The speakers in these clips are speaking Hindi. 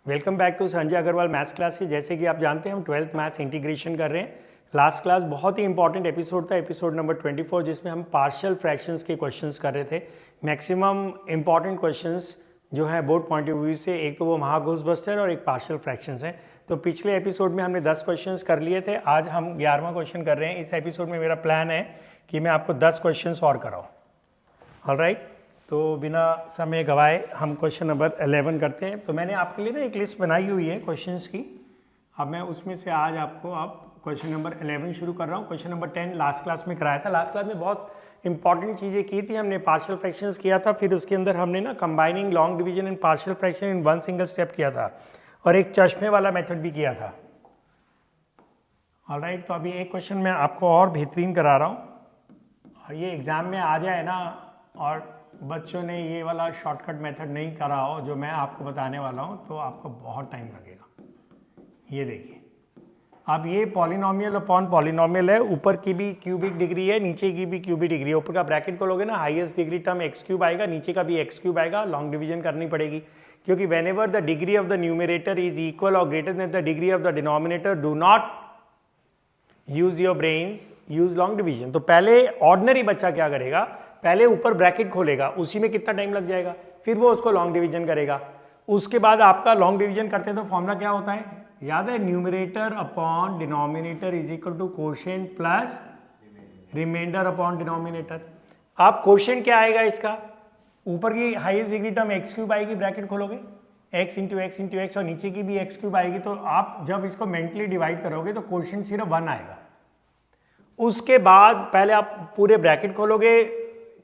Welcome back to Sanjay Agarwal maths classes. जैसे कि आप जानते हैं हम 12th मैथ्स इंटीग्रेशन कर रहे हैं। लास्ट क्लास बहुत ही इंपॉर्टेंट एपिसोड था, एपिसोड नंबर 24, जिसमें हम पार्शियल फ्रैक्शंस के क्वेश्चंस कर रहे थे। मैक्सिमम इंपॉर्टेंट क्वेश्चंस जो है बोर्ड पॉइंट ऑफ व्यू से, एक तो वो महाघोषबस्टर और एक पार्शियल फ्रैक्शंस हैं। तो पिछले एपिसोड में हमने 10 क्वेश्चंस कर लिए थे, आज हम 11वां क्वेश्चन कर रहे हैं। इस एपिसोड में मेरा प्लान है कि मैं आपको 10 क्वेश्चंस और कराऊँ। ऑलराइट, तो बिना समय गवाए हम क्वेश्चन नंबर 11 करते हैं। तो मैंने आपके लिए ना एक लिस्ट बनाई हुई है क्वेश्चंस की। अब मैं उसमें से आज आपको क्वेश्चन नंबर 11 शुरू कर रहा हूँ। क्वेश्चन नंबर 10 लास्ट क्लास में कराया था। लास्ट क्लास में बहुत इंपॉर्टेंट चीज़ें की थी हमने। पार्शियल फ्रैक्शंस किया था, फिर उसके अंदर हमने ना combining long division and partial fraction in one single step किया था, और एक चश्मे वाला मेथड भी किया था। ऑलराइट, तो अभी एक क्वेश्चन मैं आपको और बेहतरीन करा रहा हूँ, और ये एग्ज़ाम में आ जाए ना, और बच्चों ने ये वाला शॉर्टकट मेथड नहीं करा हो जो मैं आपको बताने वाला हूँ, तो आपको बहुत टाइम लगेगा। ये देखिए, अब ये पॉलिनोमियल अपॉन पॉलिनोमियल है। ऊपर की भी क्यूबिक डिग्री है, नीचे की भी क्यूबिक डिग्री है। ऊपर का ब्रैकेट खोलोगे ना, highest degree term x cube आएगा, नीचे का भी एक्स क्यूब आएगा। लॉन्ग डिवीजन करनी पड़ेगी, क्योंकि whenever the degree of the numerator is equal or greater than the degree of the denominator, do not use your brains, use long division. तो पहले ऑर्डिनरी बच्चा क्या करेगा, पहले ऊपर ब्रैकेट खोलेगा, उसी में कितना टाइम लग जाएगा, फिर वो उसको लॉन्ग डिवीजन करेगा। उसके बाद आपका लॉन्ग डिवीजन करते हैं तो फॉर्मूला क्या होता है, याद है, numerator upon denominator is equal to quotient plus remainder upon denominator. आप कोशेंट क्या आएगा इसका, ऊपर की highest degree term x cube आएगी, ब्रैकेट खोलोगे, एक्स इंटू एक्स, और नीचे की भी एक्स क्यूब आएगी। तो आप जब इसको मेंटली डिवाइड करोगे तो कोशेंट सिर्फ 1 आएगा। उसके बाद पहले आप पूरे ब्रैकेट खोलोगे,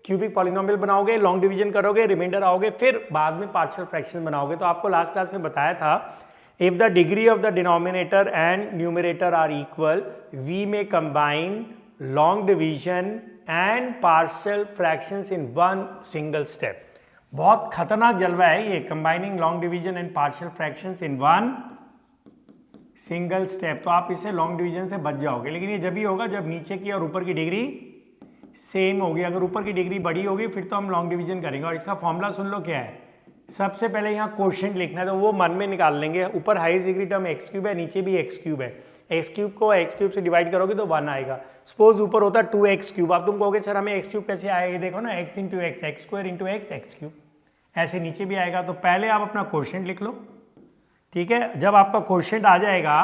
क्यूबिक पॉलिनोमियल बनाओगे, लॉन्ग डिवीजन करोगे, रिमाइंडर आओगे, फिर बाद में पार्शियल फ्रैक्शन बनाओगे। तो आपको लास्ट क्लास में बताया था, if the degree of the denominator and numerator are equal, we may combine long division and partial fractions in one single step. बहुत खतरनाक जलवा है ये, combining long division and partial fractions in one single step. तो आप इससे लॉन्ग डिवीजन से बच जाओगे, लेकिन ये जब ही होगा जब नीचे की और ऊपर की डिग्री सेम होगी। अगर ऊपर की डिग्री बड़ी होगी फिर तो हम लॉन्ग डिवीजन करेंगे। और इसका फॉर्मूला सुन लो क्या है, सबसे पहले यहाँ कोशेंट लिखना है, तो वो मन में निकाल लेंगे। ऊपर highest degree term x cube है, नीचे भी एक्स क्यूब है। एक्स क्यूब को एक्स क्यूब से डिवाइड करोगे तो 1 आएगा। सपोज ऊपर होता है 2x क्यूब, आप तुम कहोगे सर हमें एक्स क्यूब कैसे आएगा, ये देखो ना, x into x, x square into x, x cube, ऐसे नीचे भी आएगा। तो पहले आप अपना कोशेंट लिख लो, ठीक है। जब आपका कोशेंट आ जाएगा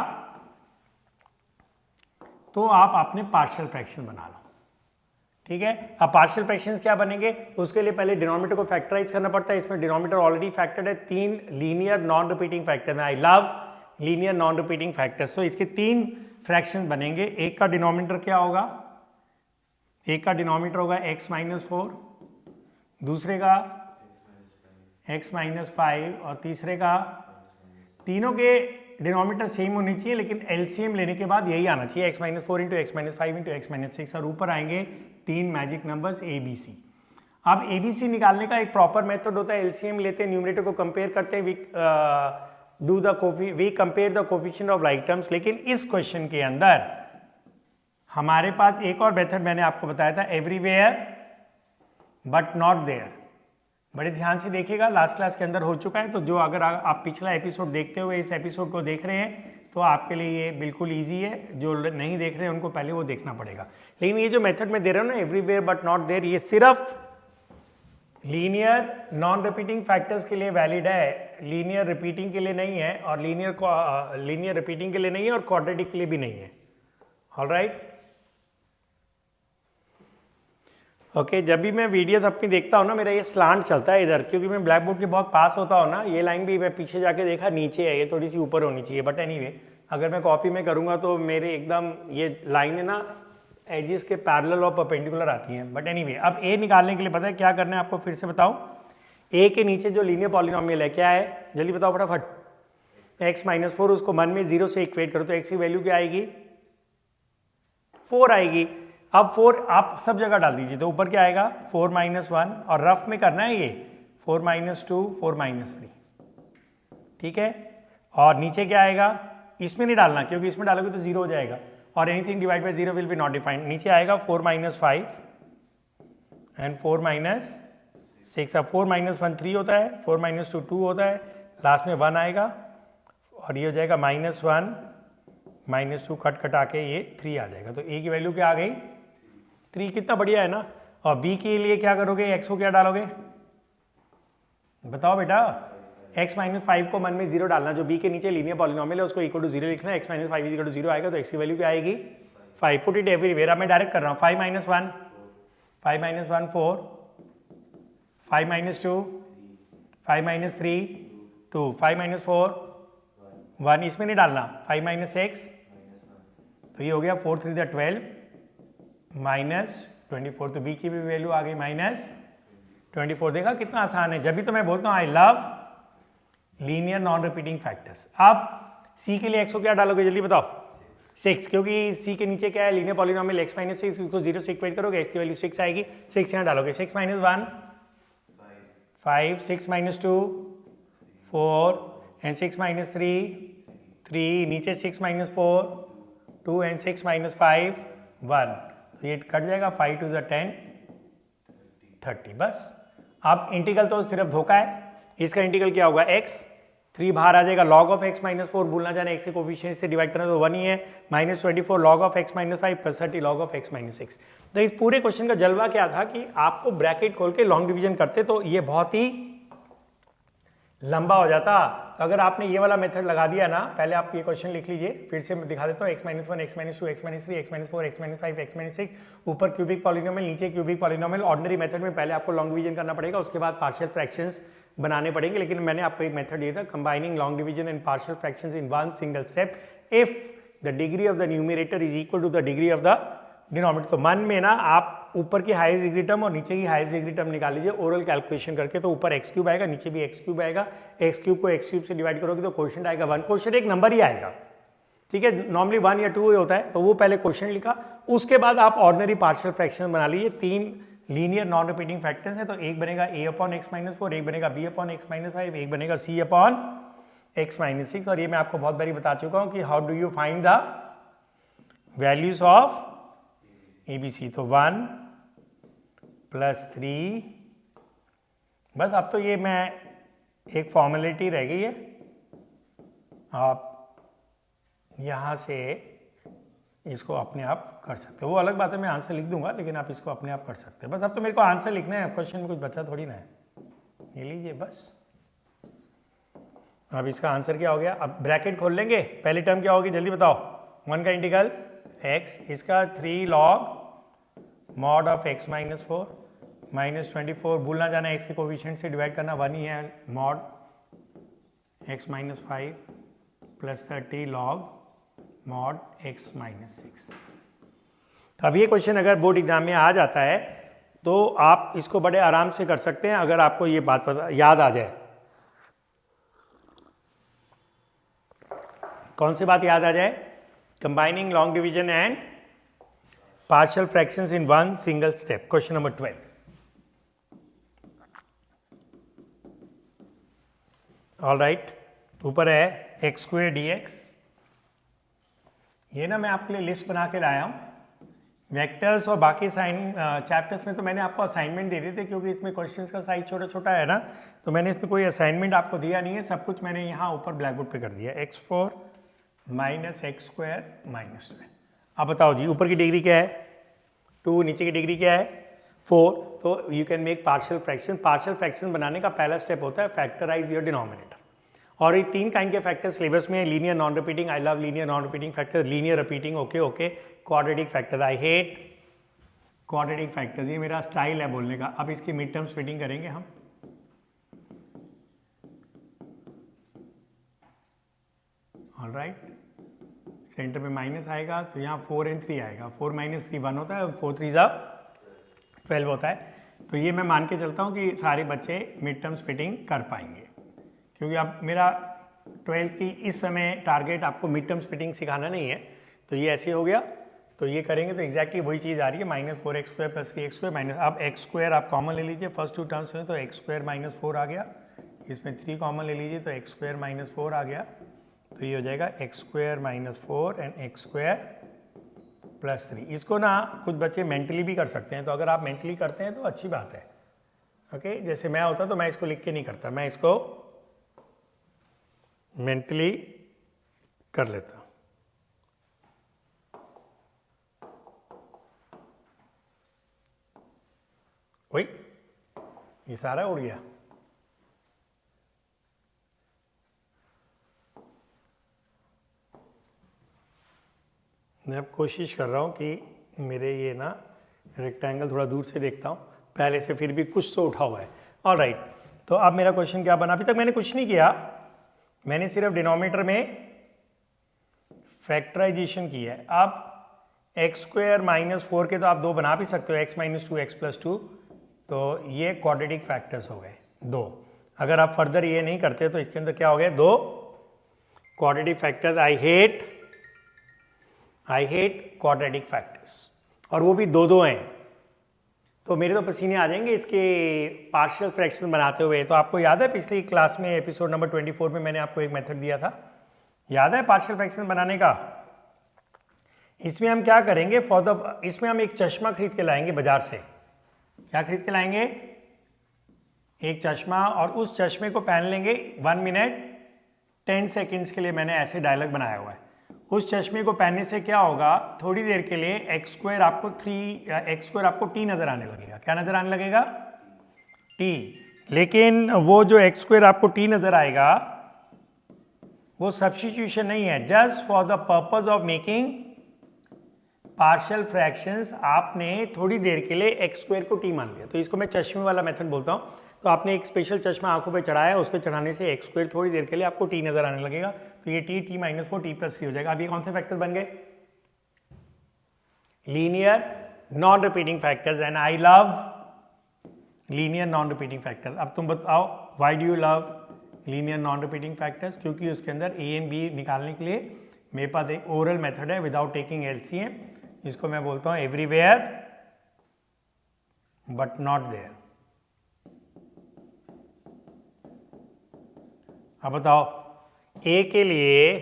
तो आप अपने पार्शियल फ्रैक्शन बना लो, ठीक है। अब पार्शियल फ्रैक्शंस क्या बनेंगे, उसके लिए पहले डिनोमिनेटर को फैक्टराइज करना पड़ता है। इसमें डिनोमिनेटर ऑलरेडी फैक्टर्ड है, 3 लीनियर नॉन रिपीटिंग फैक्टर है। आई love linear non repeating factors. तो इसके 3 फ्रैक्शन बनेंगे। एक का डिनोमिनेटर क्या होगा, एक का डिनोमिनेटर होगा x-4, दूसरे का x-5, और तीसरे का, तीनों के डिनोमिनेटर सेम होनी चाहिए, लेकिन एलसीएम लेने के बाद यही आना चाहिए, x-4 into x-5 into x-6, और ऊपर आएंगे 3 मैजिक नंबर्स ABC। अब ABC निकालने का एक प्रॉपर मेथड होता है, एलसीएम लेते हैं, न्यूमरेटर को कंपेयर करते हैं, we compare the coefficient of like terms. लेकिन इस क्वेश्चन के अंदर हमारे पास एक और मेथड मैंने आपको बताया था, एवरीवेयर बट नॉट देयर। बड़े ध्यान से देखिएगा, लास्ट क्लास के अंदर हो चुका है। तो जो अगर आप पिछला एपिसोड देखते हुए इस एपिसोड को देख रहे हैं तो आपके लिए ये बिल्कुल इजी है। जो नहीं देख रहे हैं उनको पहले वो देखना पड़ेगा। लेकिन ये जो मेथड मैं दे रहा हूँ ना, एवरीवेयर बट नॉट देयर, ये सिर्फ लीनियर नॉन रिपीटिंग फैक्टर्स के लिए वैलिड है, लीनियर रिपीटिंग के लिए नहीं है, और लीनियर रिपीटिंग के लिए नहीं है, और क्वाड्रेटिक के लिए भी नहीं है। Alright, okay. जब भी मैं वीडियोस अपनी देखता हूँ ना, मेरा ये स्लांट चलता है इधर, क्योंकि मैं ब्लैक बोर्ड के बहुत पास होता हूँ ना। ये लाइन भी मैं पीछे जाके देखा नीचे है, ये थोड़ी सी ऊपर होनी चाहिए, बट एनीवे अगर मैं कॉपी में करूँगा तो मेरे एकदम ये लाइन है ना, एजिस के पैरेलल और परपेंडिकुलर आती हैं। बट एनीवे, अब ए निकालने के लिए पता है क्या करना है आपको, फिर से बताऊँ। ए के नीचे जो लीनियर पॉलिनोमियल है क्या है, जल्दी बताओ फटाफट। x-4, उसको मन में 0 से इक्वेट करो तो x की वैल्यू क्या आएगी, 4 आएगी। अब 4 आप सब जगह डाल दीजिए, तो ऊपर क्या आएगा, 4 - 1, और रफ में करना है ये 4 - 2, 4 - 3, ठीक है। और नीचे क्या आएगा, इसमें नहीं डालना, क्योंकि इसमें डालोगे तो 0 हो जाएगा। और anything divide by 0 will be not defined. नीचे आएगा 4 - 5 एंड 4 - 6। अब 4 - 1 3 होता है, 4 - 2 2 होता है, लास्ट में 1 आएगा और ये हो जाएगा -1 -2 कट कटा के ये 3 आ जाएगा। तो a की वैल्यू क्या आ गई 3। कितना बढ़िया है ना। और b के लिए क्या करोगे, x को क्या डालोगे बताओ बेटा। x - 5 को मन में 0 डालना, जो b के नीचे लीनियर पॉलिनोमियल है उसको इक्वल टू 0 लिखना है। x - 5 इक्वल टू 0 आएगा तो x की वैल्यू क्या आएगी 5। Put it everywhere. अब मैं डायरेक्ट कर रहा हूँ 5 - 1 5 - 1 4 5 - 2 5 - 3 2 5 - 4 1। इसमें नहीं डालना 5 - 6 तो ये हो गया 4 3 12 -24। तो b की भी वैल्यू आ गई -24। देखा कितना आसान है। जब भी तो मैं बोलता हूँ आई love linear non repeating factors. अब c के लिए x को क्या डालोगे जल्दी बताओ 6, क्योंकि c के नीचे क्या है लीनियर पॉलिनोमियल x - 6, उसको 0 से इक्वेट करोगे, x की वैल्यू 6 आएगी। 6 यहाँ डालोगे। 6 - 1 5 6 - 2 4 एंड 6 - 3 3 नीचे 6 - 4 2 एंड 6 - 5 1। तो ये कट जाएगा 5 2 10 30। बस अब इंटीग्रल तो सिर्फ धोखा है। इसका इंटीग्रल क्या होगा x 3 बाहर आ जाएगा log ऑफ x - 4 भूलना जाना, x के कोफिशिएंट से डिवाइड करना तो 1 ही है। -24 log of x - 5 + 30 log of x - 6। तो इस पूरे क्वेश्चन का जलवा क्या था कि आपको ब्रैकेट खोल के लॉन्ग डिवीजन करते तो ये बहुत ही लंबा हो जाता। तो अगर आपने ये वाला मेथड लगा दिया ना, पहले आप ये क्वेश्चन लिख लीजिए, फिर से मैं दिखा देता हूँ। x - 1 x - 2 x - 3 x - 4 x - 5 x - 6 ऊपर क्यूबिक पॉलिनोमियल नीचे क्यूबिक पॉलिनोमियल। ऑर्डिनरी मेथड में पहले आपको लॉन्ग डिवीजन करना पड़ेगा, उसके बाद पार्शियल फ्रैक्शंस बनाने पड़ेंगे। लेकिन मैंने आपको एक मेथड दिया था combining long division and partial fractions in one single step if the degree of the numerator is equal to the degree of the denominator. तो मन में ना आप ऊपर की हाईएस्ट डिग्री टर्म और नीचे की हाईएस्ट डिग्री टर्म निकाल लीजिए ओरल कैलकुलेशन करके। तो ऊपर x³ आएगा, नीचे भी x³ आएगा। x³ को x³ से डिवाइड करोगे तो क्वोशिएंट आएगा 1। क्वोशिएंट एक नंबर ही आएगा, ठीक है। नॉर्मली 1 या 2 होता है, तो वो पहले क्वोशिएंट लिखा। उसके बाद आप ऑर्डिनरी पार्शियल फ्रैक्शन बना लीजिए। 3 लीनियर नॉन रिपीटिंग फैक्टर्स हैं, तो एक बनेगा a/x - 4, एक बनेगा b/x - 5, एक बनेगा c/x - 6। और ये मैं आपको बहुत बारी बता चुका हूं कि how do you find the values of ABC। तो 1 + 3 बस। अब तो ये मैं एक फॉर्मेलिटी रह गई है, आप यहाँ से इसको अपने आप कर सकते हो। वो अलग बात है मैं आंसर लिख दूंगा, लेकिन आप इसको अपने आप कर सकते हैं। बस अब तो मेरे को आंसर लिखना है, क्वेश्चन में कुछ बचा थोड़ी ना है। ये लीजिए बस। अब इसका आंसर क्या हो गया। अब ब्रैकेट खोल लेंगे। पहली टर्म क्या होगी जल्दी बताओ। 1 का इंटीग्रल x, इसका 3 log mod ऑफ x - 4 -24 भूलना जाना, x के कोफिशिएंट से डिवाइड करना 1 ही है। mod x - 5 + 30 log mod x - 6। तो अब ये क्वेश्चन अगर बोर्ड एग्जाम में आ जाता है तो आप इसको बड़े आराम से कर सकते हैं, अगर आपको ये बात पता याद आ जाए। कौन सी बात याद आ जाए। Combining long division and partial fractions in one single step. Question number 12। All right, ऊपर है x² dx। ये ना मैं आपके लिए लिस्ट बना के लाया हूँ। वेक्टर्स और बाकी चैप्टर्स में तो मैंने आपको असाइनमेंट दे दिए थे, क्योंकि इसमें क्वेश्चंस का साइज छोटा छोटा है ना, तो मैंने इसमें कोई असाइनमेंट आपको दिया नहीं है। सब कुछ मैंने यहाँ ऊपर ब्लैक बोर्ड पे कर दिया। x4 - x² - 12। अब बताओ जी, ऊपर की डिग्री क्या है 2, नीचे की डिग्री क्या है 4। तो you can make partial fraction. Partial fraction बनाने का पहला स्टेप होता है फैक्टराइज योर डिनोमिनेटर। और ये 3 काइंड के फैक्टर्स सिलेबस में, linear non repeating, I love linear non repeating factor, linear repeating okay okay, quadratic factor I hate quadratic factors. ये मेरा स्टाइल है बोलने का। अब इसकी मिड टर्म स्प्लिटिंग करेंगे हम। ऑल राइट, सेंटर में माइनस आएगा तो यहाँ 4 और 3 आएगा। 4 - 3 1 होता है, 4 3 12 होता है। तो ये मैं मान के चलता हूँ कि सारे बच्चे मिड टर्म स्प्लिटिंग कर पाएंगे, क्योंकि अब मेरा 12th की इस समय टारगेट आपको मिड टर्म स्प्लिटिंग सिखाना नहीं है। तो ये ऐसे हो गया, तो ये करेंगे तो एग्जैक्टली वही चीज़ आ रही है। -4x² + 3x² माइनस, अब x² आप कॉमन ले लीजिए फर्स्ट 2 टर्म्स में, तो x² - 4 आ गया। इसमें 3 कॉमन ले लीजिए तो x² - 4 आ गया। तो ये हो जाएगा x² - 4 एंड x² +3। इसको ना कुछ बच्चे मेंटली भी कर सकते हैं, तो अगर आप मेंटली करते हैं तो अच्छी बात है। ओके, जैसे मैं होता तो मैं इसको लिख के नहीं करता, मैं इसको मेंटली कर लेता। वही ये सारा उड़ गया। मैं अब कोशिश कर रहा हूँ कि मेरे ये ना रेक्टेंगल थोड़ा दूर से देखता हूँ, पहले से फिर भी कुछ तो उठा हुआ है। ऑल राइट, तो अब मेरा क्वेश्चन क्या बना? अभी तक मैंने कुछ नहीं किया, मैंने सिर्फ डिनोमिनेटर में फैक्टराइजेशन किया है। अब x² - 4 के तो आप 2 बना भी सकते हो, x - 2 x + 2, तो ये क्वाड्रेटिक फैक्टर्स हो गए 2। अगर आप फर्दर ये नहीं करते तो इसके अंदर क्या हो गए? 2 quadratic factors. I hate quadratic factors, और वो भी 2 हैं, तो मेरे तो पसीने आ जाएंगे इसके पार्शियल फ्रैक्शन बनाते हुए। तो आपको याद है पिछली क्लास में एपिसोड नंबर 24 में मैंने आपको एक मेथड दिया था, याद है पार्शियल फ्रैक्शन बनाने का? इसमें हम क्या करेंगे, इसमें हम एक चश्मा खरीद के लाएंगे बाजार से। क्या खरीद के लाएंगे? एक चश्मा, और उस चश्मे को पहन लेंगे 1 मिनट 10 सेकेंड्स के लिए। मैंने ऐसे डायलॉग बनाया हुआ है। उस चश्मे को पहनने से क्या होगा, थोड़ी देर के लिए x² आपको t नजर आने लगेगा। क्या नजर आने लगेगा? t। लेकिन वो जो x² आपको t नजर आएगा वो सब्स्टिट्यूशन नहीं है। Just for the purpose of making partial fractions आपने थोड़ी देर के लिए x² को t मान लिया, तो इसको मैं चश्मे वाला मेथड बोलता हूँ। तो आपने एक स्पेशल चश्मा आंखों पे चढ़ाया, उसको चढ़ाने से x² थोड़ी देर के लिए आपको t नजर आने लगेगा, तो ये t - 4 t + 3 हो जाएगा। अब ये कौन से फैक्टर बन गए? Linear non repeating factors, and I love linear non repeating factors. अब तुम बताओ, why do you love linear non repeating factors? क्योंकि उसके अंदर a एंड b निकालने के लिए मेरे पास एक ओरल मेथड है विदाउट टेकिंग LCM, इसको मैं बोलता हूं एवरीवेयर बट नॉट देयर। अब बताओ a के लिए,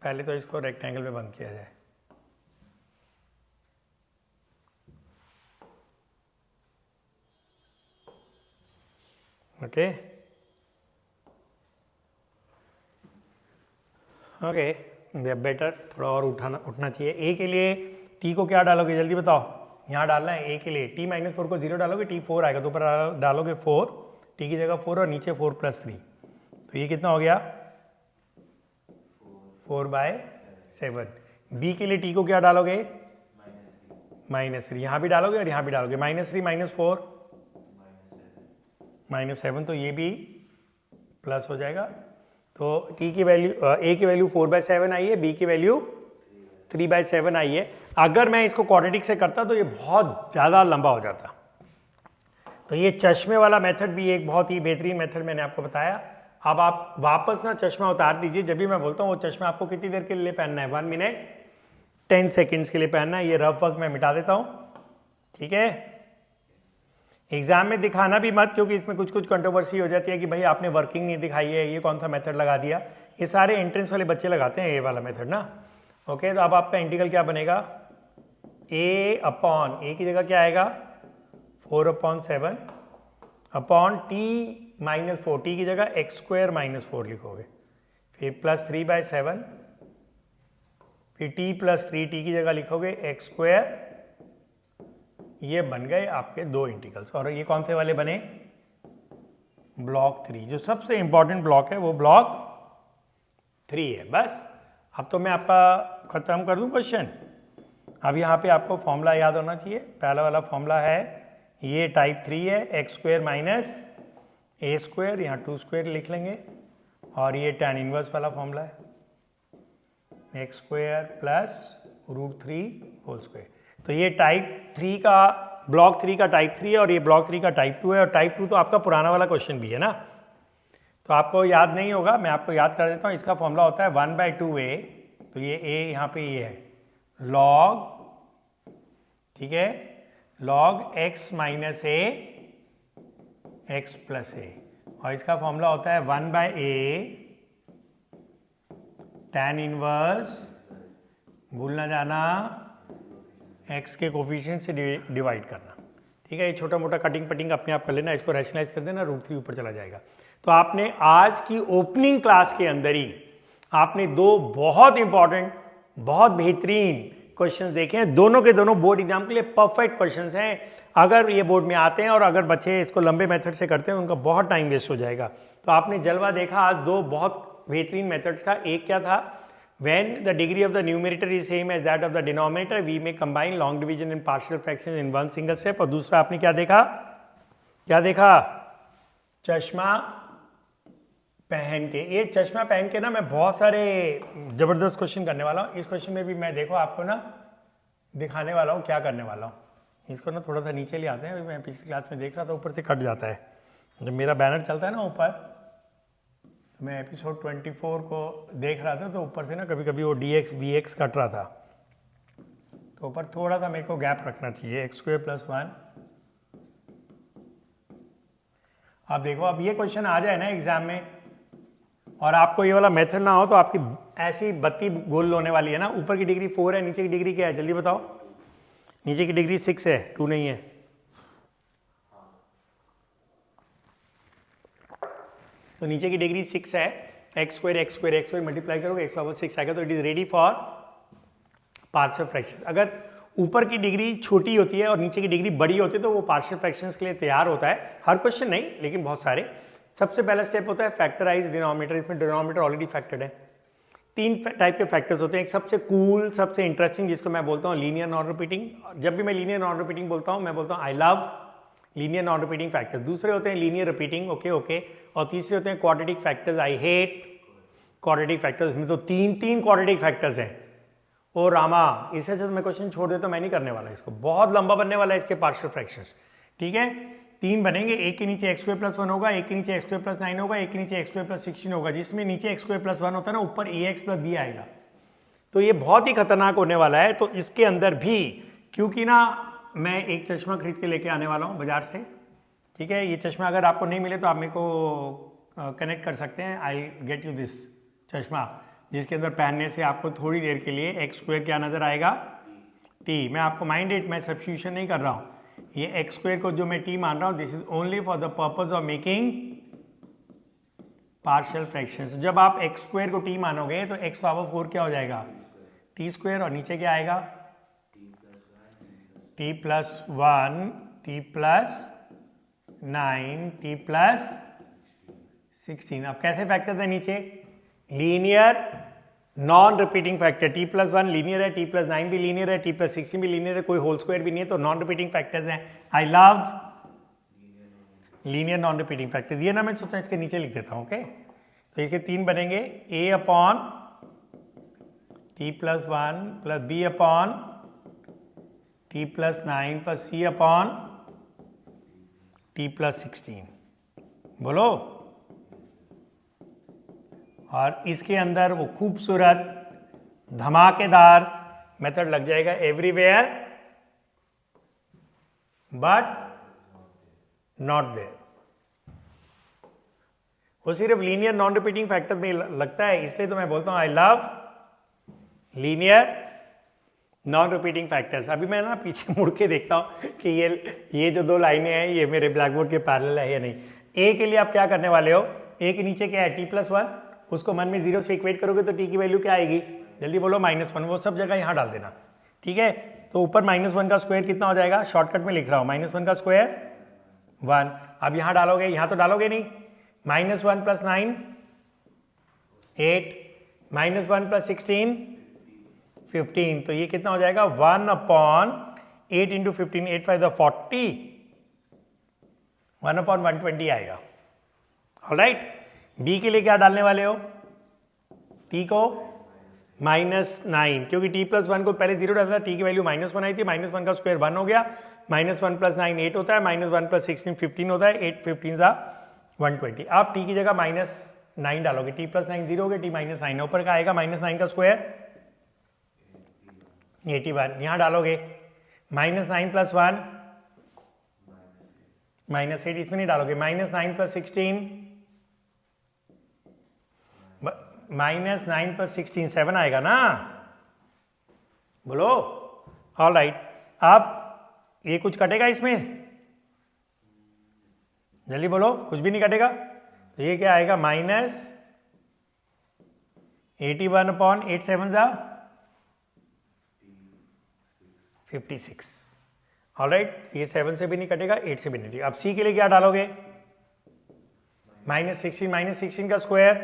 पहले तो इसको रेक्टेंगल में बंद किया जाए। ओके बेटर, थोड़ा और उठना चाहिए। a के लिए t को क्या डालोगे जल्दी बताओ? यहाँ डालना है a के लिए t - 4 को 0 डालोगे, t 4 आएगा, तो ऊपर डालोगे 4, t की जगह 4 और नीचे 4 + 3, तो ये कितना हो गया? 4/7। b के लिए t को क्या डालोगे? -3, यहाँ भी डालोगे और यहाँ भी डालोगे, -3 - 4 -7, तो ये भी प्लस हो जाएगा। तो t की वैल्यू a की वैल्यू 4/7 आई है, b की वैल्यू 3/7 आई है। अगर मैं इसको क्वाड्रेटिक से करता तो ये बहुत ज़्यादा लंबा हो जाता। तो ये चश्मे वाला मेथड भी एक बहुत ही बेहतरीन मेथड मैंने आपको बताया। अब आप वापस ना चश्मा उतार दीजिए, जब भी मैं बोलता हूँ वो चश्मा आपको कितनी देर के लिए पहनना है? 1 मिनट 10 सेकेंड्स के लिए पहनना है। ये रफ वर्क मैं मिटा देता हूँ, ठीक है? एग्जाम में दिखाना भी मत, क्योंकि इसमें कुछ कंट्रोवर्सी हो जाती है कि भाई आपने वर्किंग नहीं दिखाई है, ये कौन सा मेथड लगा दिया। ये सारे एंट्रेंस वाले बच्चे लगाते हैं ये वाला मेथड ना। ओके, तो अब आपका इंटीग्रल क्या बनेगा? a की जगह क्या आएगा? 4/7 अपॉन t - 4, t की जगह x² - 4 लिखोगे, फिर +3/7, फिर t + 3t की जगह लिखोगे x²। ये बन गए आपके 2 इंटीग्रल्स। और ये कौन से वाले बने? ब्लॉक 3, जो सबसे इंपॉर्टेंट ब्लॉक है वो ब्लॉक 3 है। बस अब तो मैं आपका खत्म कर दूं क्वेश्चन। अब यहाँ पे आपको फॉर्मूला याद होना चाहिए। पहला वाला फॉर्मूला है, ये टाइप 3 है, x² - a², यहाँ 2² लिख लेंगे, और ये tan इनवर्स वाला फॉर्मूला है, x² + √3²। तो ये टाइप 3 का, ब्लॉक 3 का टाइप 3 है, और ये ब्लॉक 3 का टाइप 2 है। और टाइप 2 तो आपका पुराना वाला क्वेश्चन भी है ना, तो आपको याद नहीं होगा, मैं आपको याद कर देता हूँ। इसका फॉर्मूला होता है 1/2a, तो ये a यहाँ पे ये है log, ठीक है, log x - a x + a, और इसका फॉर्मूला होता है 1/a tan इनवर्स, भूल ना जाना, एक्स के कोफिशिएंट से डिवाइड करना। ठीक है, ये छोटा मोटा कटिंग पटिंग अपने आप कर लेना, इसको रैशनलाइज कर देना, √3 ऊपर चला जाएगा। तो आपने आज की ओपनिंग क्लास के अंदर ही आपने दो बहुत इंपॉर्टेंट, बहुत बेहतरीन क्वेश्चंस देखे हैं, दोनों के दोनों बोर्ड एग्जाम के लिए परफेक्ट क्वेश्चंस हैं। अगर ये बोर्ड में आते हैं और अगर बच्चे इसको लंबे मेथड से करते हैं उनका बहुत टाइम वेस्ट हो जाएगा। तो आपने जलवा देखा आज दो बहुत बेहतरीन मेथड्स का। एक क्या था, when the degree of the numerator is same as that of the denominator we may combine long division and partial fractions in one single step। और दूसरा आपने क्या देखा, चश्मा पहन के। ये चश्मा पहन के ना मैं बहुत सारे जबरदस्त क्वेश्चन करने वाला हूँ। इस क्वेश्चन में भी मैं देखो आपको ना दिखाने वाला हूँ क्या करने वाला हूँ। इसको ना थोड़ा सा नीचे ले आते हैं, मैं पिछली क्लास में देख रहा था ऊपर से कट जाता है। जब मेरा बैनर चलता है ना ऊपर, तो मैं एपिसोड 24 को देख रहा था तो ऊपर से ना कभी कभी वो dx vx कट रहा था, तो ऊपर थोड़ा सा मेरे को गैप रखना चाहिए। x² + 1। आप देखो, अब ये क्वेश्चन आ जाए ना एग्जाम में और आपको ये वाला मेथड ना हो तो आपकी ऐसी बत्ती गोल होने वाली है ना। ऊपर की डिग्री 4 है, नीचे की डिग्री क्या है जल्दी बताओ। नीचे की डिग्री 6 है, 2 नहीं है। तो नीचे की डिग्री 6 है, x² मल्टीप्लाई करोगे x⁻6 आएगा, तो it is ready for partial fraction. अगर ऊपर की डिग्री छोटी होती है और नीचे की डिग्री बड़ी होती है तो वो पार्शियल फ्रैक्शंस के लिए तैयार होता है। हर क्वेश्चन नहीं लेकिन बहुत सारे। सबसे पहला स्टेप होता है फैक्टराइज डिनोमिनेटर। इसमें डिनोमिनेटर ऑलरेडी फैक्टर्ड है। 3 टाइप के फैक्टर्स होते हैं। एक सबसे कूल, सबसे इंटरेस्टिंग, जिसको मैं बोलता हूँ लीनियर नॉन रिपीटिंग। जब भी मैं लीनियर नॉन रिपीटिंग बोलता हूँ मैं बोलता हूँ आई love linear non repeating factors. दूसरे होते हैं लीनियर रिपीटिंग, ओके। और तीसरे होते हैं quadratic factors, I hate quadratic factors. इसमें तो तीन क्वाड्रेटिक फैक्टर्स हैं। ओ रामा, इससे तो मैं क्वेश्चन छोड़ देता हूं, मैं नहीं करने वाला इसको, बहुत लंबा बनने वाला है इसके पार्शियल फ्रैक्शंस। ठीक है, 3 बनेंगे। एक के नीचे x² + 1 होगा, एक के नीचे x² + 9 होगा, एक के नीचे x² + 16 होगा। जिसमें नीचे x² + 1 होता है ना, ऊपर ax + b आएगा। तो ये बहुत ही खतरनाक होने वाला है। तो इसके अंदर भी क्योंकि ना मैं एक चश्मा खरीद के लेके आने वाला हूँ बाजार से। ठीक है, ये चश्मा अगर आपको नहीं मिले तो आप मेरे को कनेक्ट कर सकते हैं। आई गेट यू दिस चश्मा, जिसके अंदर पहनने से आपको थोड़ी देर के लिए x² क्या नजर आएगा, t। मैं आपको माइंडेड, मैं सब्स्टिट्यूशन नहीं कर रहा हूँ। ये x² को जो मैं t मान रहा हूँ, this is only for the purpose of making partial fractions. जब आप x² को t मानोगे तो x⁻4 क्या हो जाएगा, t²। और नीचे क्या आएगा, t + 1 t + 9 t + 16। अब कैसे फैक्टर्स है नीचे, linear non repeating factor. t + 1 linear है, t + 9 भी लीनियर है, t + 16 भी लीनियर है, कोई होल स्क्वायर भी नहीं है, तो नॉन रिपीटिंग फैक्टर्स हैं। आई love linear non repeating factors. ये ना मैं सोचता हूँ इसके नीचे लिख देता हूँ, ओके। तो इसके 3 बनेंगे, a/t + 1 + b/t + 9 + c/t + 16। बोलो। और इसके अंदर वो खूबसूरत धमाकेदार मेथड लग जाएगा, एवरीवेयर बट नॉट देयर। वो सिर्फ लीनियर नॉन रिपीटिंग फैक्टर में लगता है, इसलिए तो मैं बोलता हूं आई love linear non repeating factors. अभी मैं ना पीछे मुड़ के देखता हूं कि ये जो 2 लाइनें हैं ये मेरे ब्लैक बोर्ड के पैरेलल है या नहीं। ए के लिए आप क्या करने वाले हो, ए के नीचे क्या है, t + 1। उसको मन में 0 से इक्वेट करोगे तो t की वैल्यू क्या आएगी, जल्दी बोलो, -1। वो सब जगह यहाँ डाल देना। ठीक है, तो ऊपर -1 का स्क्वायर कितना हो जाएगा, शॉर्टकट में लिख रहा हूँ, -1 का स्क्वायर 1। अब यहाँ डालोगे, यहाँ तो डालोगे नहीं, -1 + 9 8, -1 + 16 15। तो ये कितना हो जाएगा, 1/8 × 15, 8 5 40, 1/120 आएगा। ऑलराइट, b के लिए क्या डालने वाले हो, t को -9, क्योंकि t + 1 को पहले 0 डाला था, t की वैल्यू -1 आई थी, -1 का स्क्वायर 1 हो गया, -1 + 9 8 होता है, -1 + 16 15 होता है, 8 15 120। आप t की जगह -9 डालोगे, t + 9 0 हो गया, t -9 ऊपर का आएगा, -9 का स्क्वायर 81। यहाँ डालोगे -9 + 1 -8, इसमें नहीं डालोगे, -9 + 16 -9 + 16 7 आएगा ना, बोलो। ऑल राइट, अब ये कुछ कटेगा इसमें, जल्दी बोलो, कुछ भी नहीं कटेगा। तो ये क्या आएगा, माइनस 81/8 7 जा 56। ऑलराइट, ये 7 से भी नहीं कटेगा, 8 से भी नहीं कटेगा। अब सी के लिए क्या डालोगे, -16 का स्क्वायर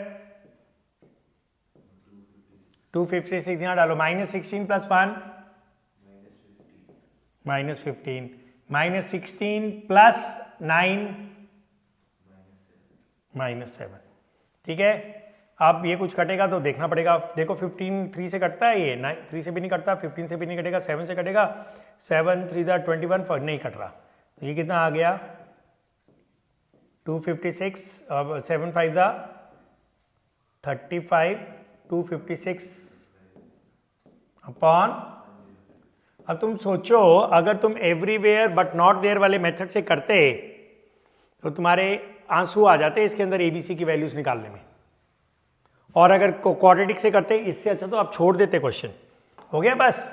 256 यहाँ डालो, -16 + 1 -15, -16 + 9 -7। ठीक है, अब ये कुछ कटेगा तो देखना पड़ेगा। देखो 15 3 से कटता है, ये 9 3 से भी नहीं कटता, 15 से भी नहीं कटेगा, 7 से कटेगा, 7 3 21 नहीं कट रहा। तो ये कितना आ गया 256, अब 7 5 35, 256 अपॉन। अब तुम सोचो, अगर तुम एवरीवेयर बट नॉट देयर वाले मेथड से करते तो तुम्हारे आंसू आ जाते इसके अंदर एबीसी की वैल्यूज निकालने में, और अगर क्वाड्रेटिक से करते इससे अच्छा तो आप छोड़ देते क्वेश्चन। हो गया बस,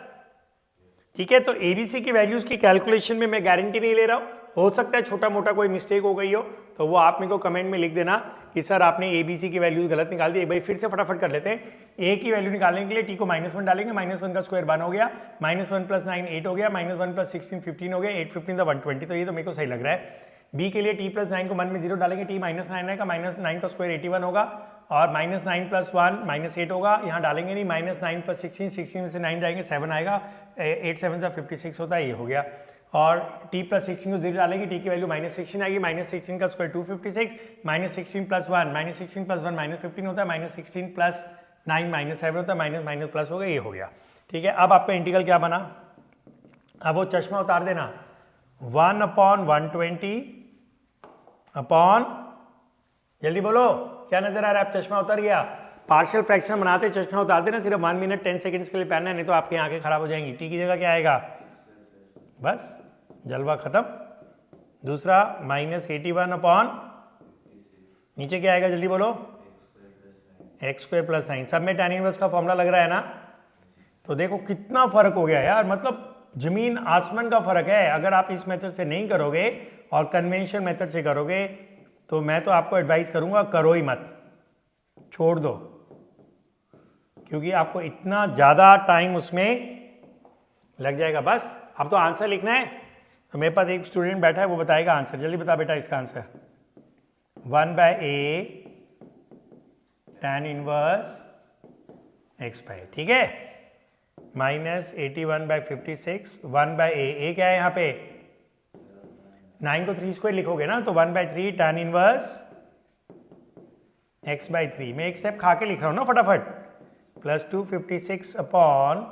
ठीक है। तो एबीसी की वैल्यूज की कैलकुलेशन में मैं गारंटी नहीं ले रहा हूं, हो सकता है छोटा मोटा कोई मिस्टेक हो गई हो, तो वो आप मेरे को कमेंट में लिख देना कि सर आपने एबीसी की वैल्यूज गलत निकाल दी। एक भाई फिर से फटाफट कर लेते हैं। ए की वैल्यू निकालने के लिए टी को -1 डालेंगे, -1 का स्क्वायर 1 हो गया, -1 + 9 8 हो गया, -1 + 16 15 हो गया, 8 15 120। तो ये तो मेरे को सही लग रहा है। बी के लिए टी + 9 को 1 में 0 डालेंगे, टी -9 आएगा, -9 का स्क्वायर 81 होगा, और -9 + 1 -8 होगा, यहाँ डालेंगे नहीं, -9 + 16 16 में से 9 जाएंगे 7 आएगा, 8 7 सा 56 होता है, ये हो गया। और t + 16 को 0 डालेंगे, t की वैल्यू -16 आएगी, -16 का स्क्वायर 256, -16 + 1 -16 + 1 -15 होता है, -16 + 9 -7 होता है, माइनस प्लस हो गया, ये हो गया। ठीक है, अब आपका इंटीग्रल क्या बना, अब वो चश्मा उतार देना, 1/120 अपॉन, जल्दी बोलो क्या नजर आ रहा है, आप चश्मा उतर गया। पार्शियल फ्रैक्शन बनाते चश्मा उतार देना, सिर्फ 1 मिनट 10 सेकंड्स के लिए पहनना है, नहीं तो आपकी आंखें खराब हो जाएंगी। टी की जगह क्या आएगा, बस जलवा खत्म। दूसरा -81 अपॉन, नीचे क्या आएगा जल्दी बोलो, x² + 9। सब में tan इनवर्स का फॉर्मूला लग रहा है ना। तो देखो कितना फर्क हो गया यार, मतलब जमीन आसमान का फर्क है। अगर आप इस मेथड से नहीं करोगे और कन्वेंशनल मेथड से करोगे तो मैं तो आपको एडवाइस करूंगा करो ही मत, छोड़ दो, क्योंकि आपको इतना ज़्यादा टाइम उसमें लग जाएगा। बस अब तो आंसर लिखना है। तो मेरे पास एक स्टूडेंट बैठा है, वो बताएगा आंसर। जल्दी बता बेटा इसका answer, 1/a tan inverse x/a। ठीक है, -81/56 1/a, a क्या है यहाँ पे, 9 को 3 स्क्वायर लिखोगे ना, तो 1/3 tan इनवर्स x/3। मैं एक स्टेप खा के लिख रहा हूँ ना फटाफट, प्लस 256 अपॉन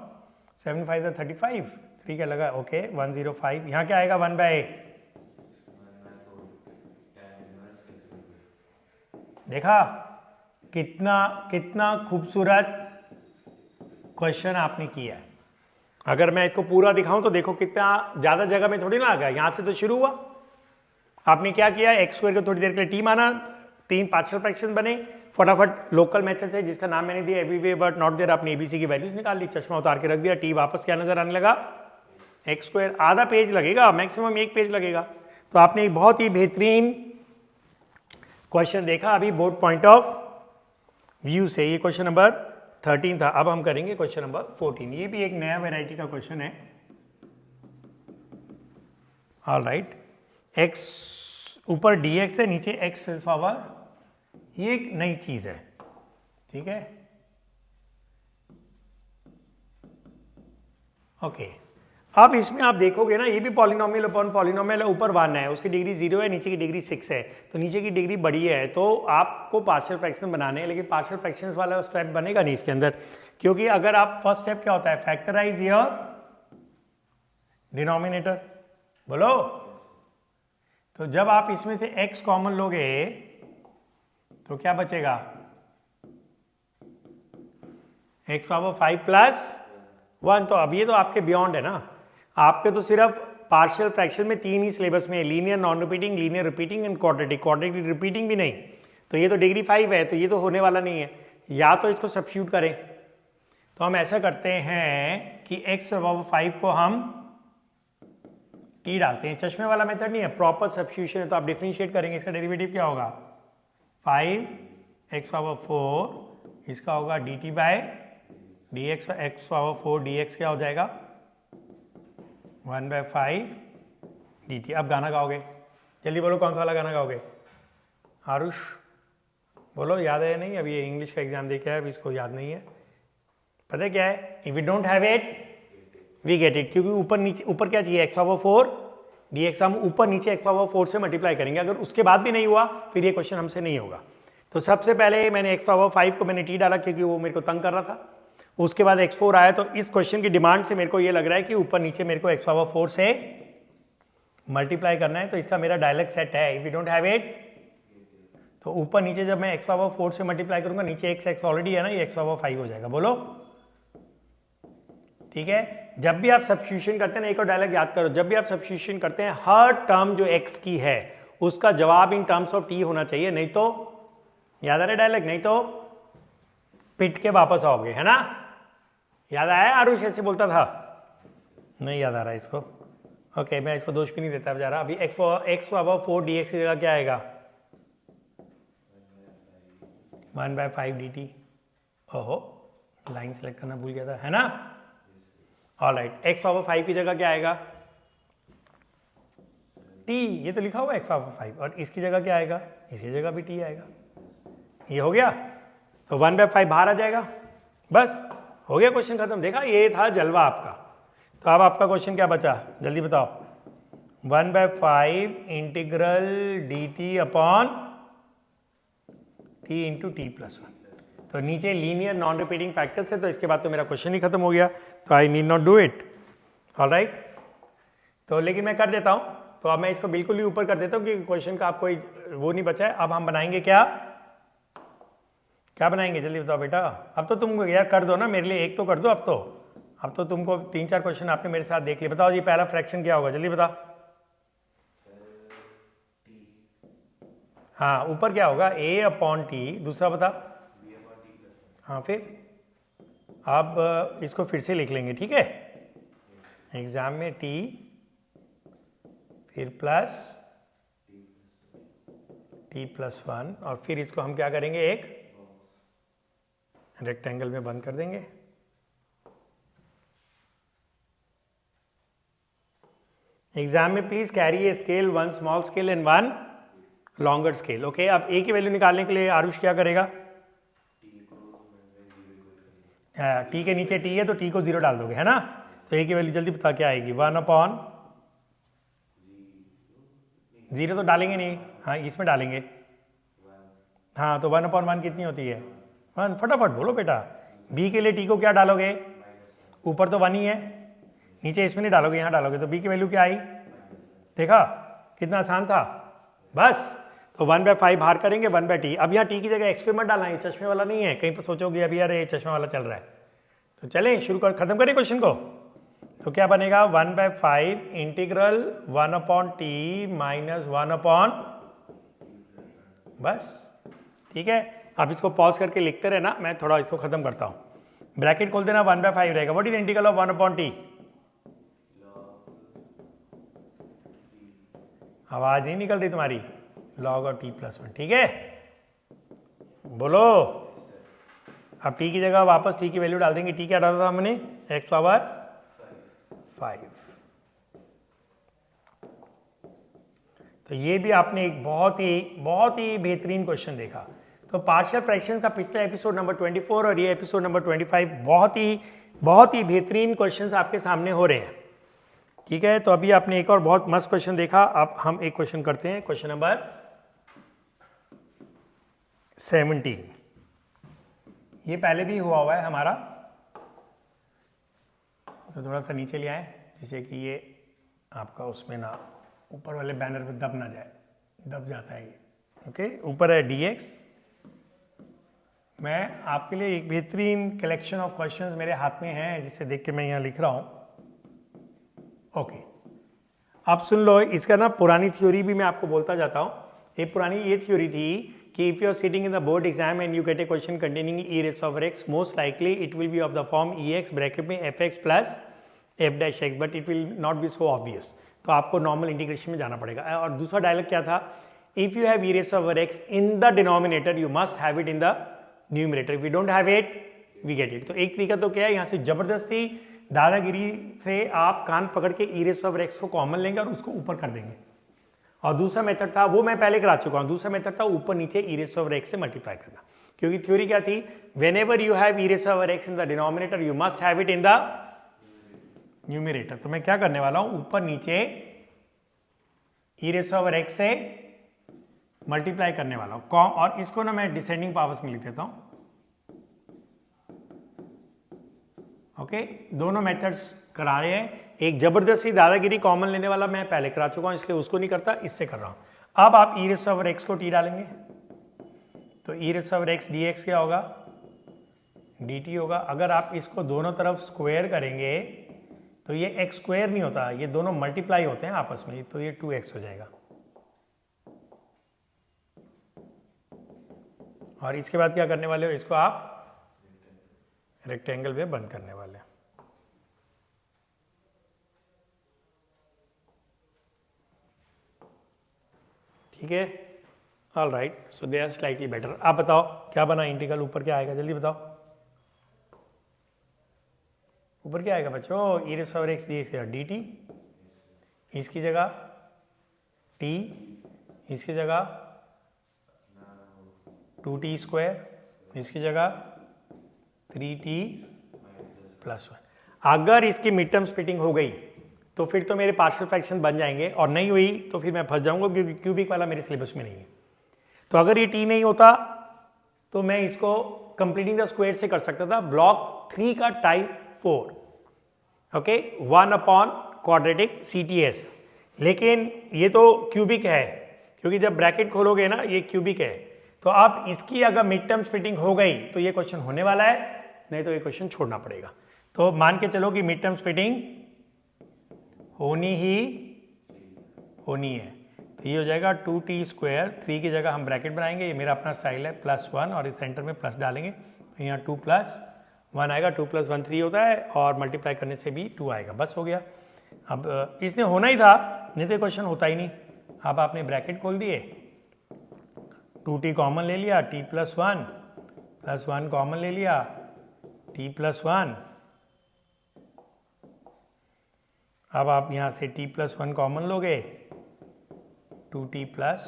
7 5 35, 3 क्या लगा, ओके 105। यहाँ क्या आएगा 1/a, देखा कितना कितना खूबसूरत क्वेश्चन आपने किया है। अगर मैं इसको पूरा दिखाऊं तो देखो कितना ज्यादा जगह में थोड़ी ना आ गया, यहां से तो शुरू हुआ। आपने क्या किया, x² को थोड़ी देर के लिए t माना, 3 पार्शियल फ्रैक्शन बने, फटाफट लोकल मेथड से जिसका नाम मैंने दिया एवरीवेयर बट नॉट देयर, आपने एबीसी की वैल्यूज निकाल ली, चश्मा उतार के रख दिया, t वापस क्या नजर आने लगा, x²। आधा पेज लगेगा, मैक्सिमम 1 पेज लगेगा। तो आपने एक बहुत ही बेहतरीन क्वेश्चन देखा अभी बोर्ड पॉइंट ऑफ व्यू से। ये क्वेश्चन नंबर 13 था। अब हम करेंगे क्वेश्चन नंबर 14। ये भी एक नया वैरायटी का क्वेश्चन है। ऑलराइट, x ऊपर dx है, नीचे x पावर, ये एक नई चीज है। ठीक है, ओके। अब इसमें आप देखोगे ना, ये भी पॉलिनोमियल अपॉन पॉलिनोमियल है, ऊपर 1 है, उसकी डिग्री 0 है, नीचे की डिग्री 6 है, तो नीचे की डिग्री बड़ी है, तो आपको पार्शियल फ्रैक्शन बनाने हैं, लेकिन पार्शियल फ्रैक्शन वाला स्टेप बनेगा नहीं इसके अंदर, क्योंकि अगर आप फर्स्ट स्टेप क्या होता है, फैक्टराइज योर डिनोमिनेटर, बोलो। तो जब आप इसमें से x कॉमन लोगे तो क्या बचेगा, x पावर 5 + 1। तो अब ये तो आपके बियॉन्ड है ना, आपके तो सिर्फ पार्शियल फ्रैक्शन में 3 ही सिलेबस में है, linear, non repeating, linear repeating and quadratic. Quadratic repeating भी नहीं, तो ये तो डिग्री 5 है, तो ये तो होने वाला नहीं है। या तो इसको सब्स्टिट्यूट करें, तो हम ऐसा करते हैं कि x पावर 5 को हम टी डालते हैं। चश्मे वाला मेथड नहीं है, प्रॉपर सब्स्टिट्यूशन है, तो आप डिफरेंशिएट करेंगे, इसका डेरिवेटिव क्या होगा 5x⁴, इसका होगा dt bye dx, x⁴ dx क्या हो जाएगा 1/5 dt। अब गाना गाओगे, जल्दी बोलो कौन सा वाला गाना गाओगे? आरुष बोलो, याद है या नहीं? अभी ये इंग्लिश का एग्जाम दे के आया, अभी इसको याद नहीं है। पता है क्या है? If we don't have it we get it, क्योंकि ऊपर नीचे, ऊपर क्या चाहिए x⁴ dx, हम ऊपर नीचे x⁴ से मल्टीप्लाई करेंगे। अगर उसके बाद भी नहीं हुआ फिर ये क्वेश्चन हमसे नहीं होगा। तो सबसे पहले मैंने x⁴ को मैंने t डाला क्योंकि वो मेरे को तंग कर रहा था। उसके बाद x4 आया, तो इस क्वेश्चन की डिमांड से मेरे को ये लग रहा है कि ऊपर नीचे मेरे को x⁴ से मल्टीप्लाई करना है, तो इसका मेरा डायलॉग सेट है। If you don't have it, तो ऊपर नीचे जब मैं x⁴ से मल्टीप्लाई करूंगा, नीचे x ऑलरेडी है ना, ये x⁴ हो जाएगा। बोलो ठीक है। जब भी आप सब्स्टिट्यूशन करते हैं ना, एक और डायलॉग याद करो, जब भी आप सब्स्टिट्यूशन करते हैं हर टर्म जो x की है उसका जवाब इन टर्म्स ऑफ t होना चाहिए, नहीं तो याद आ रहा है डायलॉग, नहीं तो पिट के वापस आओगे, है ना? याद आया? आरुष ऐसे बोलता था, नहीं याद आ रहा है इसको। ओके, मैं इसको दोष भी नहीं देता बेचारा। अभी x⁴ dx की जगह क्या आएगा 1/5 dt। ओहो, लाइन सेलेक्ट करना भूल गया था, है ना? ऑलराइट, x⁴ की जगह क्या आएगा t, ये तो लिखा हुआ है x⁴, और इसकी जगह क्या आएगा, इसी जगह भी t आएगा। ये हो गया, तो 1/5 बाहर आ जाएगा, बस हो गया, क्वेश्चन खत्म। देखा, ये था जलवा आपका। तो अब आपका क्वेश्चन क्या बचा, जल्दी बताओ। 1/5 integral dt upon t into t+1। तो नीचे लीनियर नॉन रिपीटिंग फैक्टर्स है, तो इसके बाद तो मेरा क्वेश्चन ही खत्म हो गया, तो I need not do it. Alright, तो लेकिन मैं कर देता हूं, तो अब मैं इसको बिल्कुल ही ऊपर कर देता हूं कि क्वेश्चन का आपको वो नहीं बचा है। अब हम बनाएंगे क्या बनाएंगे, जल्दी बताओ बेटा। अब तो तुम यार कर दो ना मेरे लिए, एक तो कर दो। अब तो तुमको 3-4 क्वेश्चन आपने मेरे साथ देख लिए। बताओ जी, पहला फ्रैक्शन क्या होगा, जल्दी बताओ। हाँ, ऊपर क्या होगा a/t, दूसरा बता। हाँ, फिर अब इसको फिर से लिख लेंगे, ठीक है? एग्जाम में t फिर प्लस t+1, और फिर इसको हम क्या करेंगे, एक रेक्टेंगल में बंद कर देंगे। एग्जाम में please carry a scale, 1 small scale and 1 longer scale. Okay, अब a की वैल्यू निकालने के लिए आरुष क्या करेगा, t के नीचे t है तो t को 0 डाल दोगे, है ना? तो a की वैल्यू जल्दी बता क्या आएगी, 1/0 तो डालेंगे नहीं, हाँ इसमें डालेंगे। हाँ, तो 1/1 कितनी होती है 1। फटाफट बोलो बेटा। b के लिए t को क्या डालोगे, ऊपर तो 1 ही है, नीचे इसमें नहीं डालोगे, यहाँ डालोगे, तो b की वैल्यू क्या आई, देखा कितना आसान था। बस, तो 1/5 बाहर करेंगे, 1/t। अब यहाँ t की जगह x मत डालना, ये चश्मे वाला नहीं है, कहीं पर सोचोगे अभी यार ये चश्मे वाला चल रहा है। तो चलें शुरू कर, खत्म करें क्वेश्चन को। तो क्या बनेगा 1/5 इंटीग्रल 1/t माइनस 1/, बस ठीक है। अब इसको पॉज करके लिखते रहना, मैं थोड़ा इसको खत्म करता हूँ। ब्रैकेट खोल देना, 1/5 रहेगा। What is integral of 1/t, आवाज नहीं निकल रही तुम्हारी, log और t+1, ठीक है? बोलो। अब t की जगह वापस t की वैल्यू डाल देंगे। t क्या डाला था हमने, x⁴ 5। तो ये भी आपने एक बहुत ही बेहतरीन क्वेश्चन देखा। तो पार्शियल फ्रैक्शन का पिछला एपिसोड नंबर 24 और ये एपिसोड नंबर 25 बहुत ही बेहतरीन क्वेश्चंस आपके सामने हो रहे हैं, ठीक है? तो अभी आपने एक और बहुत मस्त क्वेश्चन देखा। अब हम एक क्वेश्चन करते हैं, क्वेश्चन नंबर 17। ये पहले भी हुआ हुआ है हमारा, तो थोड़ा सा नीचे ले आए जिससे कि ये आपका उसमें ना ऊपर वाले बैनर में दब ना जाए, दब जाता है ये। ओके, ऊपर है dx। मैं आपके लिए एक बेहतरीन कलेक्शन ऑफ क्वेश्चंस मेरे हाथ में हैं, जिसे देख के मैं यहाँ लिख रहा हूँ। ओके, अब सुन लो, इसका ना पुरानी थ्योरी भी मैं आपको बोलता जाता हूँ। ये थ्योरी थी कि if you are sitting in the board exam and you get a question containing e⁻x, most likely it will be of the form ex bracket में fx plus f dash x, but it will not be so obvious, तो आपको नॉर्मल इंटीग्रेशन में जाना पड़ेगा। और दूसरा डायलॉग क्या था, if you have e raise over x in the denominator you must have it in the numerator, we don't have it we get it. तो एक तरीका तो क्या है, यहाँ से जबरदस्ती दादागिरी से आप कान पकड़ के ई रेज़ ओवर एक्स को कॉमन लेंगे और उसको ऊपर कर देंगे। और दूसरा मेथड था, वो मैं पहले करा चुका हूँ, दूसरा मेथड था ऊपर नीचे ई रेज़ ओवर एक्स से मल्टीप्लाई करना, क्योंकि थ्योरी क्या थी, when ever you have e raise over x in the denominator you must have it in the numerator. तो मैं क्या करने वाला हूं, ऊपर नीचे ई रेज़ ओवर एक्स से मल्टीप्लाई करने वाला हूं, और इसको ना मैं डिसेंडिंग पावर्स में लिख देता हूं। ओके, दोनों मेथड्स कराए हैं। एक जबरदस्ती दादागिरी कॉमन लेने वाला मैं पहले करा चुका हूं, इसलिए उसको नहीं करता, इससे कर रहा हूं। अब आप ई रेज़ ओवर एक्स को टी डालेंगे, तो ई raise over x D x क्या होगा, डी टी होगा। अगर आप इसको दोनों तरफ स्क्वायर करेंगे तो ये एक्स स्क्वायर नहीं होता, ये दोनों मल्टीप्लाई होते हैं आपस में, तो ये 2x हो जाएगा। और इसके बाद क्या करने वाले हो, इसको आप रेक्टेंगल में बंद करने वाले हैं। ठीक है, all right, so they are slightly better. आप बताओ क्या बना इंटीग्रल, ऊपर क्या आएगा, जल्दी बताओ ऊपर क्या आएगा बच्चों, ई raise over x D x D T, इसकी जगह टी, इसकी जगह 2t स्क्वायर, इसकी जगह 3t प्लस 1। अगर इसकी मिड टर्म स्प्लिटिंग हो गई तो फिर तो मेरे पार्शियल फ्रैक्शन बन जाएंगे, और नहीं हुई तो फिर मैं फंस जाऊंगा, क्योंकि क्यूबिक वाला मेरे सिलेबस में नहीं है। तो अगर ये t नहीं होता तो मैं इसको कंप्लीटिंग द स्क्वायर से कर सकता था, ब्लॉक 3 का type 4, okay, 1 upon quadratic CTS। लेकिन ये तो क्यूबिक है, क्योंकि जब ब्रैकेट खोलोगे ना ये क्यूबिक है। तो अब इसकी अगर मिड टर्म स्प्लिटिंग हो गई तो ये क्वेश्चन होने वाला है, नहीं तो ये क्वेश्चन छोड़ना पड़ेगा। तो मान के चलो कि मिड टर्म स्प्लिटिंग होनी ही होनी है, तो ये हो जाएगा 2t स्क्वायर, 3 की जगह हम ब्रैकेट बनाएंगे, ये मेरा अपना स्टाइल है, प्लस 1, और इस सेंटर में प्लस डालेंगे, तो यहाँ 2 प्लस 1 आएगा, 2 प्लस 1 3 होता है, और मल्टीप्लाई करने से भी 2 आएगा, बस हो गया। अब इसने होना ही था, नहीं तो क्वेश्चन होता ही नहीं। अब आपने ब्रैकेट खोल दिए, 2t कॉमन ले लिया, t प्लस 1 कॉमन ले लिया, t प्लस 1। अब आप यहाँ से t प्लस 1 कॉमन लोगे, 2t प्लस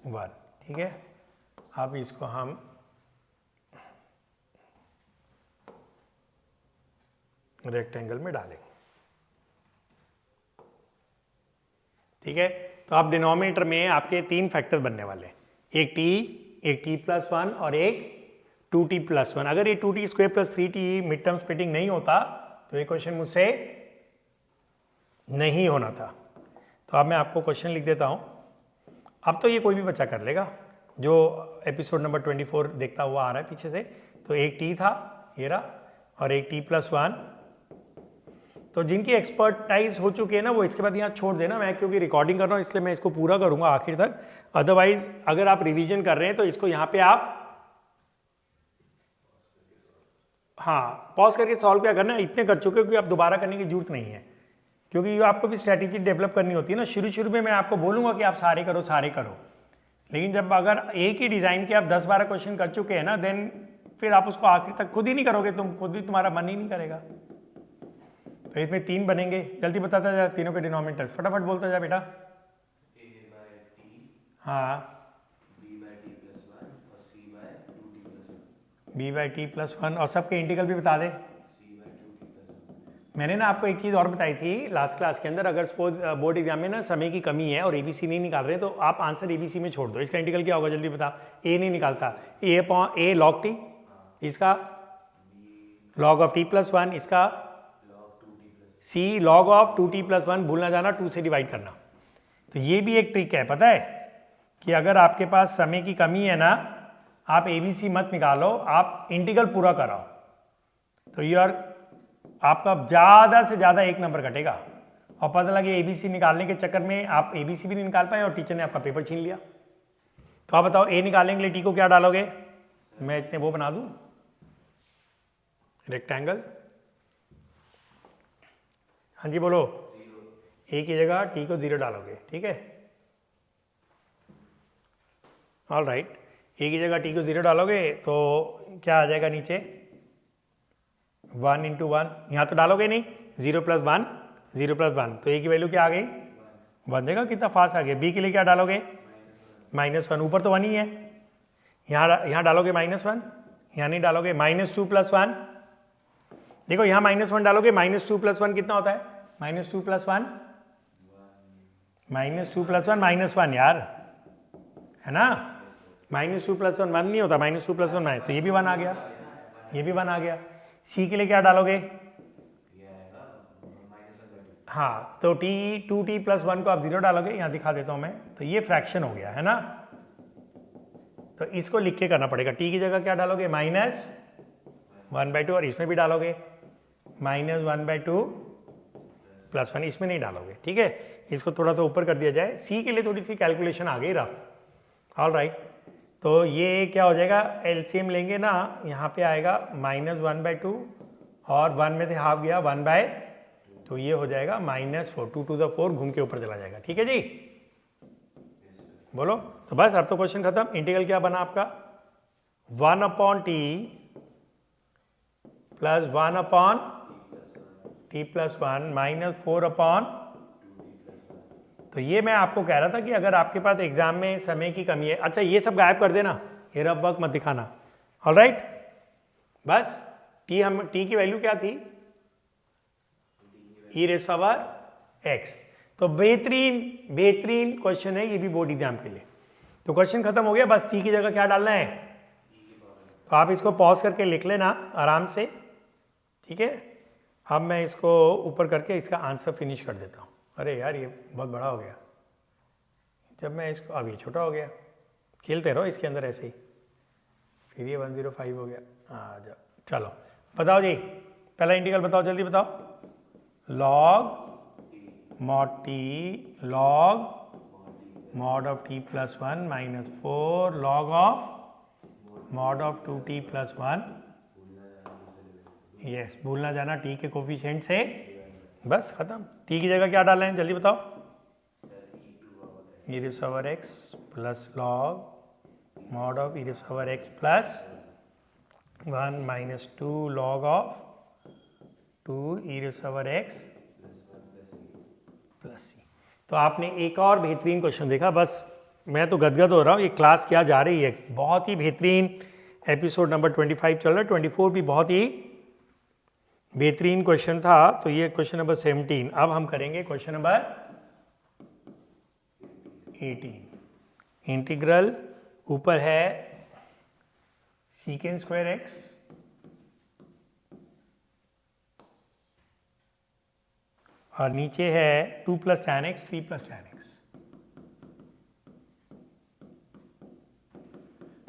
1, ठीक है। अब इसको हम रेक्टेंगल में डालेंगे, ठीक है। तो आप डिनोमिनेटर में आपके 3 फैक्टर बनने वाले, एक t प्लस 1 और एक 2t प्लस 1। अगर ये 2t square plus 3t mid term splitting नहीं होता तो ये क्वेश्चन मुझसे नहीं होना था। तो अब मैं आपको क्वेश्चन लिख देता हूं। अब तो ये कोई भी बच्चा कर लेगा जो एपिसोड नंबर 24 देखता हुआ आ रहा है पीछे से। तो एक t था ये रहा, और एक t प्लस 1। तो जिनकी एक्सपर्टाइज हो चुकी है ना वो इसके बाद यहाँ छोड़ देना, मैं क्योंकि रिकॉर्डिंग कर रहा हूँ इसलिए मैं इसको पूरा करूँगा आखिर तक। अदरवाइज अगर आप रिवीजन कर रहे हैं तो इसको यहाँ पे आप हाँ पॉज करके सॉल्व क्या करना है, इतने कर चुके हो कि आप दोबारा करने की जरूरत नहीं है, क्योंकि आपको भी स्ट्रैटेजी डेवलप करनी होती है ना। शुरू में मैं आपको बोलूँगा कि आप सारे करो, लेकिन जब अगर एक ही डिज़ाइन के आप 10-12 क्वेश्चन कर चुके हैं ना, देन फिर आप उसको आखिर तक खुद ही नहीं करोगे, खुद ही तुम्हारा मन ही नहीं करेगा। तो इसमें 3 बनेंगे, जल्दी बताता जा तीनों के डिनोमिनेटर्स, फटाफट बोलता जा बेटा। हाँ b/t प्लस 1, और सबके इंटीग्रल भी बता दे। मैंने ना आपको एक चीज़ और बताई थी लास्ट क्लास के अंदर, अगर सपोज बोर्ड एग्जाम में ना समय की कमी है और ABC नहीं निकाल रहे तो आप आंसर ABC में छोड़ दो। इसका इंटीग्रल क्या होगा जल्दी बता। A नहीं निकालता, a log t, इसका log ऑफ t प्लस 1, इसका c log of 2t plus 1, भूलना जाना 2 से डिवाइड करना। तो ये भी एक ट्रिक है, पता है कि अगर आपके पास समय की कमी है ना, आप ABC मत निकालो, आप इंटीग्रल पूरा कराओ, तो यार आपका ज़्यादा से ज़्यादा 1 नंबर कटेगा। और पता लगे ABC निकालने के चक्कर में आप ABC भी नहीं निकाल पाए और टीचर ने आपका पेपर छीन लिया। तो आप बताओ A निकालने के लिए T को क्या डालोगे, मैं इतने वो बना दूं रेक्टेंगल। हाँ जी बोलो। ए की जगह टी को 0 डालोगे, ठीक है। ऑल राइट, ए की जगह टी को 0 डालोगे तो क्या आ जाएगा नीचे, 1 इंटू 1, यहाँ तो डालोगे नहीं, 0 प्लस 1, 0 प्लस 1, तो ए की वैल्यू क्या आ गई, 1। देखा कितना फास्ट आ गया। बी के लिए क्या डालोगे, -1, ऊपर तो 1 ही है, यहाँ डालोगे -1, यहाँ नहीं डालोगे, -2 प्लस 1, देखो यहाँ -1 डालोगे, -2 प्लस 1 कितना होता है, -2 प्लस 1, -2 प्लस 1 -1 यार, है ना। -2 प्लस 1 1 नहीं होता, -2 प्लस 1 है, तो ये भी 1 आ गया, ये भी 1 आ गया। सी के लिए क्या डालोगे, हाँ, तो टू टी प्लस 1 को आप 0 डालोगे, यहाँ दिखा देता हूँ मैं, तो ये फ्रैक्शन हो गया, है ना। तो इसको लिख के करना पड़ेगा, टी की जगह क्या डालोगे, -1/2, और इसमें भी डालोगे -1/2 प्लस 1, इसमें नहीं डालोगे, ठीक है। इसको थोड़ा सा ऊपर कर दिया जाए। सी के लिए थोड़ी सी कैलकुलेशन आ गई रफ। ऑल राइट, तो ये क्या हो जाएगा, एलसीएम लेंगे ना, यहाँ पे आएगा -1/2 और 1 में से हाफ गया 1/, तो ये हो जाएगा -4, 2 to the 4 घूम के ऊपर चला जाएगा, ठीक है जी। बोलो, तो बस अब तो क्वेश्चन खत्म। इंटीग्रल क्या बना आपका, 1/t प्लस 1/t प्लस 1 -4/, तो ये मैं आपको कह रहा था कि अगर आपके पास एग्जाम में समय की कमी है, अच्छा ये सब गायब कर देना, ये रफ वर्क मत दिखाना। ऑल राइट, बस टी की वैल्यू क्या थी, e⁻x, तो बेहतरीन क्वेश्चन है ये भी बोर्ड एग्जाम के लिए। तो क्वेश्चन खत्म हो गया, बस टी की जगह क्या डालना है, तो आप इसको पॉज करके लिख लेना आराम से, ठीक है। अब मैं इसको ऊपर करके इसका आंसर फिनिश कर देता हूँ। अरे यार ये बहुत बड़ा हो गया, जब मैं इसको, अब ये छोटा हो गया, खेलते रहो इसके अंदर ऐसे ही, फिर ये 105 हो गया। आ जाओ, चलो बताओ जी, पहला इंटीग्रल बताओ, जल्दी बताओ। Log mod t log mod of t plus 1 minus 4 log of mod of 2t plus 1, yes, भूलना जाना t के कोफिशिएंट से, बस खत्म। t की जगह क्या डालना है, जल्दी बताओ, e⁻x plus log mod of e⁻x plus 1 minus 2 log of 2 e⁻x plus C. तो आपने एक और बेहतरीन क्वेश्चन देखा, बस मैं तो गदगद हो रहा हूँ, ये क्लास क्या जा रही है, बहुत ही बेहतरीन। एपिसोड नंबर 25 चल रहा है, 24 भी बहुत ही बेहतरीन क्वेश्चन था। तो ये क्वेश्चन नंबर 17, अब हम करेंगे क्वेश्चन नंबर 18। इंटीग्रल ऊपर है सीकेंड स्क्वायर एक्स और नीचे है 2 + tan x 3 + tan x।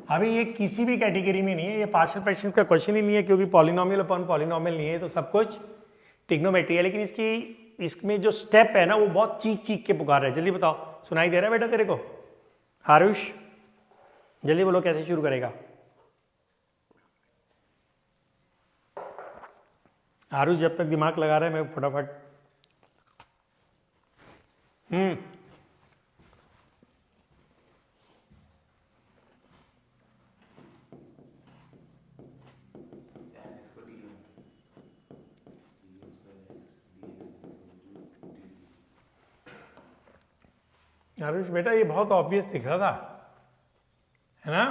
अभी ये किसी भी कैटेगरी में नहीं है, ये पार्शियल फ्रैक्शंस का क्वेश्चन ही नहीं है, क्योंकि पॉलिनोमियल अपॉन पॉलिनोमियल नहीं है, तो सब कुछ ट्रिग्नोमेट्री है। लेकिन इसमें जो स्टेप है ना, वो बहुत चीख चीख के पुकार रहा है। जल्दी बताओ, सुनाई दे रहा है बेटा तेरे को, आरुष जल्दी बोलो कैसे शुरू करेगा। आरुष जब तक दिमाग लगा रहा है, मैं फटाफट आरुष बेटा ये बहुत ऑब्वियस दिख रहा था, है ना।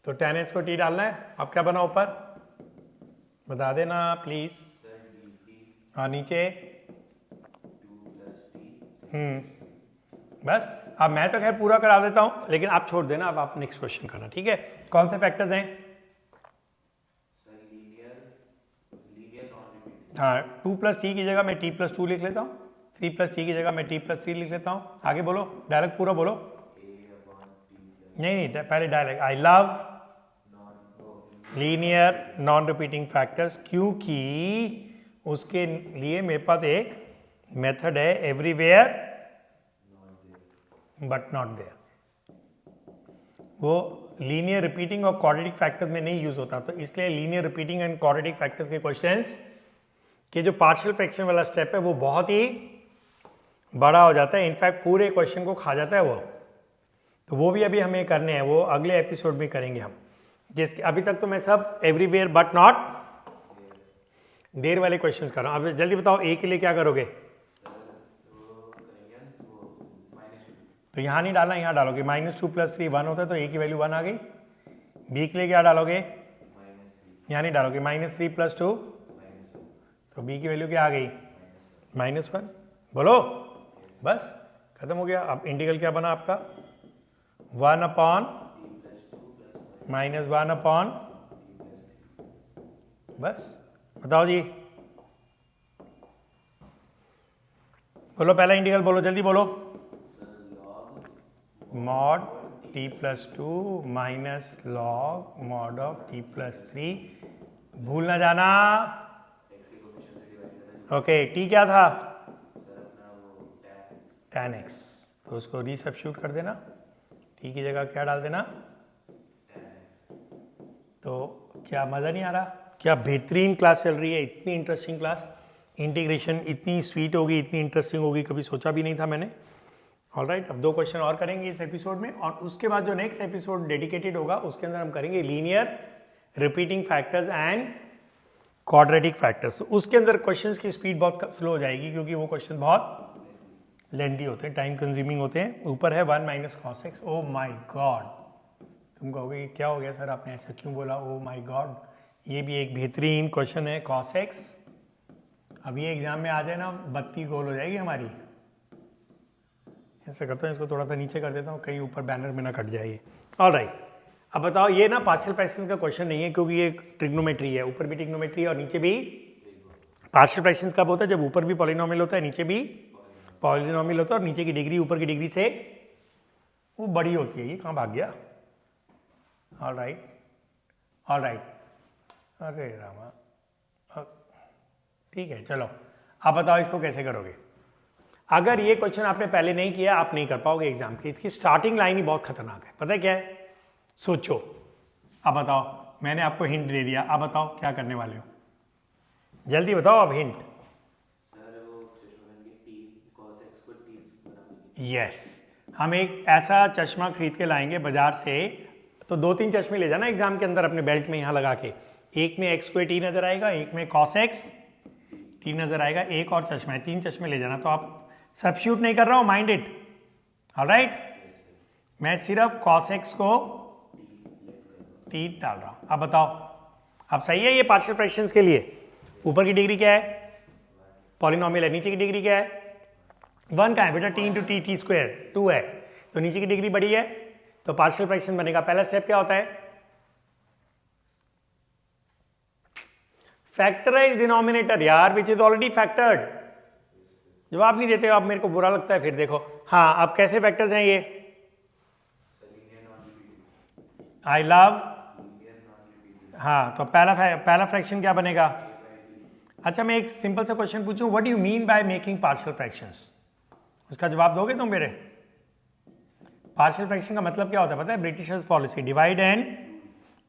तो tan x को t डालना है। अब क्या बना ऊपर, बता देना प्लीज। हाँ नीचे बस। अब मैं तो खैर पूरा करा देता हूं, लेकिन आप छोड़ देना, अब आप नेक्स्ट क्वेश्चन करना, ठीक है। कौन से फैक्टर्स हैं, हाँ 2 + t की जगह मैं t + 2 लिख लेता हूँ, 3 + t की जगह मैं t + 3 लिख लेता हूँ। आगे बोलो, डायलॉग पूरा बोलो। नहीं पहले dialogue. I love linear non repeating factors, क्योंकि उसके लिए मेरे पास एक मेथड है, एवरीवेयर बट नॉट देयर। वो लीनियर रिपीटिंग और क्वाड्रेटिक फैक्टर्स में नहीं यूज होता, तो इसलिए linear repeating and quadratic factors के क्वेश्चंस कि जो पार्शियल फ्रैक्शन वाला स्टेप है वो बहुत ही बड़ा हो जाता है, इनफैक्ट पूरे क्वेश्चन को खा जाता है वो। तो वो भी अभी हमें करने हैं, वो अगले एपिसोड में करेंगे हम। जिसके अभी तक तो मैं सब एवरीवेयर बट नॉट देयर वाले क्वेश्चंस कर रहा हूँ। अब जल्दी बताओ, ए के लिए क्या करोगे? तो यहाँ नहीं डालना, यहाँ डालोगे -2 + 3 1 होता है, तो ए की वैल्यू 1 आ गई। बी के लिए क्या डालोगे? यहाँ नहीं डालोगे, -3 + 2, तो बी की वैल्यू क्या आ गई? -1। बोलो, बस खत्म हो गया। अब इंटीग्रल क्या बना आपका? 1/-1/, बस बताओ जी, बोलो पहला इंटीग्रल बोलो, जल्दी बोलो। mod t + 2 - log mod of t + 3, भूल ना जाना। ओके, t क्या था? tan x, तो उसको रीसब्स्टिट्यूट कर देना, t की जगह क्या डाल देना? तो क्या मज़ा नहीं आ रहा? क्या बेहतरीन क्लास चल रही है, इतनी इंटरेस्टिंग क्लास। इंटीग्रेशन इतनी स्वीट होगी, इतनी इंटरेस्टिंग होगी, कभी सोचा भी नहीं था मैंने। ऑलराइट, अब 2 क्वेश्चन और करेंगे इस एपिसोड में, और उसके बाद जो नेक्स्ट एपिसोड डेडिकेटेड होगा उसके अंदर हम करेंगे linear repeating factors and quadratic factors. उसके अंदर क्वेश्चंस की स्पीड बहुत स्लो हो जाएगी, क्योंकि वो क्वेश्चन बहुत लेंथी होते हैं, टाइम कंज्यूमिंग होते हैं। ऊपर है 1 - cos x। ओ माई गॉड, तुम कहोगे क्या हो गया सर, आपने ऐसा क्यों बोला? ओ माई गॉड, ये भी एक बेहतरीन क्वेश्चन है, cos x। अब ये एग्जाम में आ जाए ना, बत्ती गोल हो जाएगी हमारी। ऐसा करता हूँ, इसको थोड़ा सा नीचे कर देता हूँ, कहीं ऊपर बैनर में ना कट जाए। ऑलराइट, अब बताओ, ये ना पार्शियल फ्रैक्शन का क्वेश्चन नहीं है, क्योंकि ये ट्रिग्नोमेट्री है, ऊपर भी ट्रिग्नोमेट्री है और नीचे भी। पार्शियल फ्रैक्शन कब होता है? जब ऊपर भी पॉलिनोमियल होता है, नीचे भी पॉलिनोमियल होता है, और नीचे की डिग्री ऊपर की डिग्री से वो बड़ी होती है। ये कहाँ भाग गया? ऑलराइट, अरे रामा, ठीक है, चलो अब बताओ इसको कैसे करोगे। अगर ये क्वेश्चन आपने पहले नहीं किया, आप नहीं कर पाओगे एग्जाम की। इसकी स्टार्टिंग लाइन ही बहुत खतरनाक है, पता है क्या है? सोचो, अब बताओ, मैंने आपको हिंट दे दिया, अब बताओ क्या करने वाले हो, जल्दी बताओ अब हिंट। यस, हम एक ऐसा चश्मा खरीद के लाएंगे बाजार से, तो 2-3 चश्मे ले जाना एग्जाम के अंदर अपने बेल्ट में यहाँ लगा के। एक में x² t नजर आएगा, एक में cos x t नजर आएगा, एक और चश्मा है, 3 चश्मे ले जाना। तो आप सब्स्टिट्यूट नहीं कर रहा हूँ, माइंड इट, ऑलराइट। मैं सिर्फ cos x को t डाल रहा हूँ। अब बताओ, अब सही है ये पार्शियल फ्रैक्शंस के लिए? ऊपर की डिग्री क्या है? पॉलिनोमियल है। नीचे की डिग्री क्या है? 1 का है बेटा, t × t, t² 2 है, तो नीचे की डिग्री बड़ी है, तो पार्शियल फ्रैक्शन बनेगा। पहला स्टेप क्या होता है? फैक्टराइज डिनोमिनेटर यार, विच इज ऑलरेडी फैक्टर्ड। जवाब नहीं देते हो आप, मेरे को बुरा लगता है फिर। देखो, हाँ, अब कैसे फैक्टर्स हैं ये? आई लव, हाँ, तो पहला फ्रैक्शन क्या बनेगा? अच्छा, मैं एक सिंपल सा क्वेश्चन पूछूं, what do you mean by making partial fractions? उसका जवाब दोगे तुम मेरे? पार्शियल फ्रैक्शन का मतलब क्या होता है पता है? ब्रिटिशर्स पॉलिसी, डिवाइड एंड,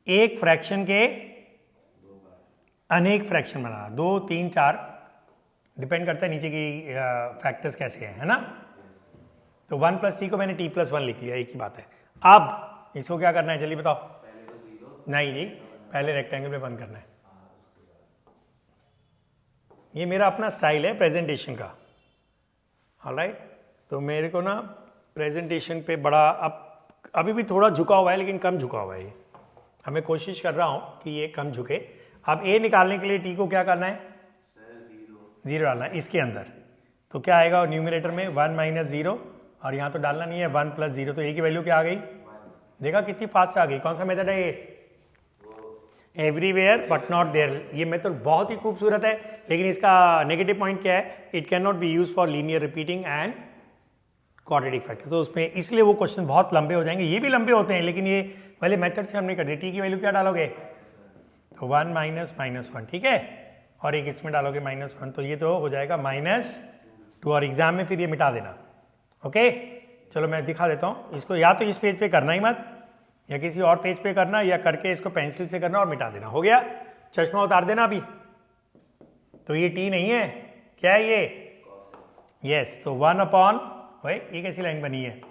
एक फ्रैक्शन के अनेक फ्रैक्शन बनाना, 2, 3, 4, डिपेंड करता है नीचे की फैक्टर्स कैसे हैं, है ना। तो 1 + t को मैंने t + 1 लिख लिया, एक ही बात है। अब इसको क्या करना है, जल्दी बताओ। नहीं जी, पहले रेक्टेंगल में बंद करना है। ये मेरा अपना स्टाइल है प्रेजेंटेशन का, ऑलराइट। तो मेरे को ना प्रेजेंटेशन पे बड़ा अभी भी थोड़ा झुका हुआ है, लेकिन कम झुका हुआ है ये। अब मैं कोशिश कर रहा हूँ कि ये कम झुके। अब a निकालने के लिए t को क्या करना है? 0 डालना है इसके अंदर। तो क्या आएगा न्यूमरेटर में? 1 - 0, और यहाँ तो डालना नहीं है, 1 + 0, तो a की वैल्यू क्या आ गई? देखा कितनी फास्ट से आ गई। कौन सा मेथड है ये? Everywhere but not there. ये मेथड बहुत ही खूबसूरत है, लेकिन इसका नेगेटिव पॉइंट क्या है? It can not be use for linear repeating and quadratic factor. तो उसमें इसलिए वो क्वेश्चन बहुत लंबे हो जाएंगे। ये भी लंबे होते हैं, लेकिन ये वाले मेथड से हमने कर दिया। टी की वैल्यू क्या डालोगे? तो 1 - -1, ठीक है, और एक इसमें डालोगे -1, तो ये तो हो जाएगा -2, और एग्जाम में फिर ये मिटा देना। ओके, चलो मैं दिखा देता हूँ इसको। या तो इस पेज पे करना ही मत, या किसी और पेज पे करना, या करके इसको पेंसिल से करना और मिटा देना। हो गया? चश्मा उतार देना अभी। तो ये टी नहीं है, क्या है ये? यस, तो 1 अपॉन, भाई ये कैसी लाइन बनी है?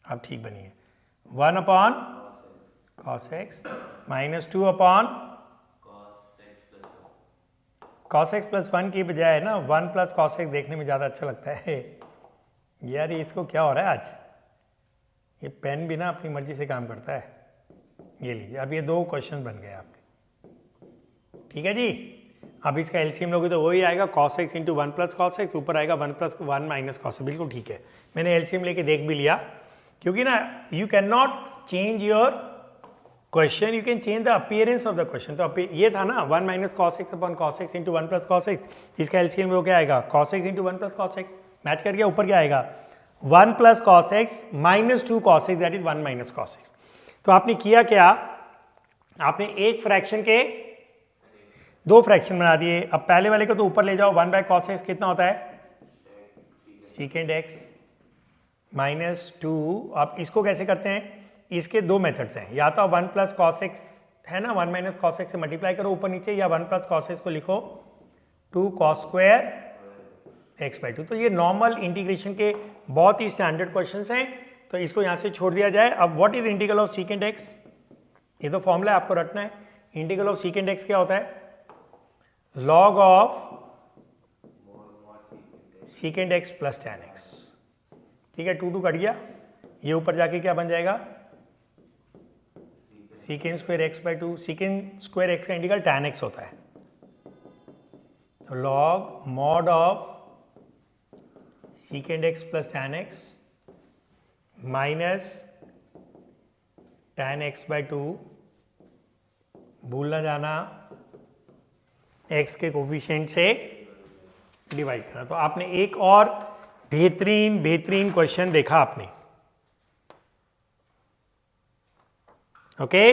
अब ठीक बनी है। 1 upon cos x minus 2 upon cos x plus 1 की बजाय ना 1 प्लस कॉस एक्स देखने में ज़्यादा अच्छा लगता है। यार ये इसको क्या हो रहा है आज? ये पेन भी ना अपनी मर्जी से काम करता है। ये लीजिए, अब ये 2 क्वेश्चन बन गए आपके, ठीक है जी। अब इसका एलसीएम लोगे तो वही आएगा cos x into 1 plus cos x, ऊपर आएगा 1 प्लस 1 माइनस कॉस, बिल्कुल ठीक है। मैंने एलसीएम लेके देख भी लिया, क्योंकि ना you can not change your question, you can change the appearance of the question. तो ये था ना 1 minus cos x upon cos x into 1 plus cos x, इसका एलसीएम वो क्या आएगा? cos x into 1 plus cos x, match कर गया। ऊपर क्या आएगा? 1 plus cos x minus 2 cos x, that is 1 minus cos x. तो आपने किया क्या? आपने एक फ्रैक्शन के 2 फ्रैक्शन बना दिए। अब पहले वाले को तो ऊपर ले जाओ, 1 बाय कॉस एक्स कितना होता है? सीकेंड एक्स माइनस 2। अब इसको कैसे करते हैं? इसके 2 मेथड्स हैं, या तो 1 प्लस कॉस एक्स है ना, 1 माइनस कॉस एक्स से मल्टीप्लाई करो ऊपर नीचे, या 1 प्लस कॉस एक्स को लिखो 2 कॉस स्क्वायर एक्स बाई 2। तो ये नॉर्मल इंटीग्रेशन के बहुत ही स्टैंडर्ड क्वेश्चंस हैं, तो इसको यहाँ से छोड़ दिया जाए। अब what is integral of सीकेंड x? ये तो फॉर्मूला आपको रटना है। इंटीग्रल ऑफ सीकेंड एक्स क्या होता है? Log of सीकेंड x plus tan x, ठीक है। 2 कट गया, ये ऊपर जाके क्या बन जाएगा? Secant square x by 2। Secant square x का इंटीग्रल टैन एक्स होता है, तो log mod of सीकेंड x plus tan x minus tan x by 2, भूल ना जाना x के कोफिशिएंट से डिवाइड करना। तो आपने एक और बेहतरीन क्वेश्चन देखा आपने, ओके।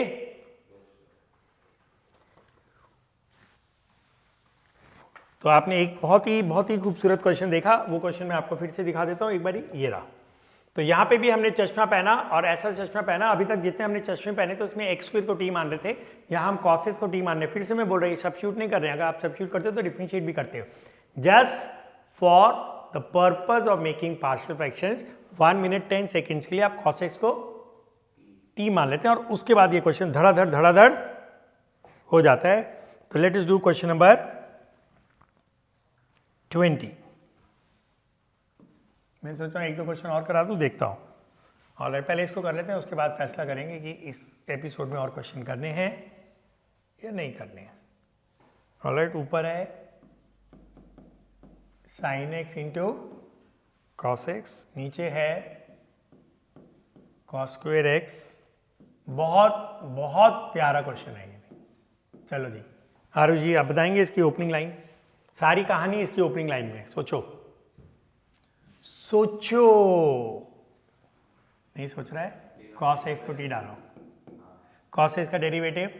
तो आपने एक बहुत ही खूबसूरत क्वेश्चन देखा। वो क्वेश्चन मैं आपको फिर से दिखा देता हूं एक बारी, ये रहा। तो यहाँ पे भी हमने चश्मा पहना, और ऐसा चश्मा पहना, अभी तक जितने हमने चश्मे पहने थे उसमें एक्स स्क्वायर को टी मान रहे थे, यहाँ हम कॉसेस को टी मान रहे हैं। फिर से मैं बोल रही हूँ, सब्स्टिट्यूट नहीं कर रहे हैं। अगर आप सब्स्टिट्यूट करते हो तो डिफरेंशिएट भी करते हो। Just for the purpose of making partial fractions 1 minute 10 seconds के लिए आप कॉसेस को टी मान लेते हैं, और उसके बाद ये क्वेश्चन धड़ाधड़ हो जाता है। तो let us do question number 20। मैं सोच रहा हूँ 1-2 क्वेश्चन और करा दूँ, देखता हूँ। और पहले इसको कर लेते हैं, उसके बाद फैसला करेंगे कि इस एपिसोड में और क्वेश्चन करने हैं या नहीं करने हैं। ऑलराइट, ऊपर है sine x into cos x, नीचे है कॉस स्क्वायर एक्स। बहुत प्यारा क्वेश्चन है ये। चलो जी, आरू जी आप बताएंगे इसकी ओपनिंग लाइन। सारी कहानी इसकी ओपनिंग लाइन में। सोचो नहीं सोच रहा है? cos x को t डालो, cos x का derivative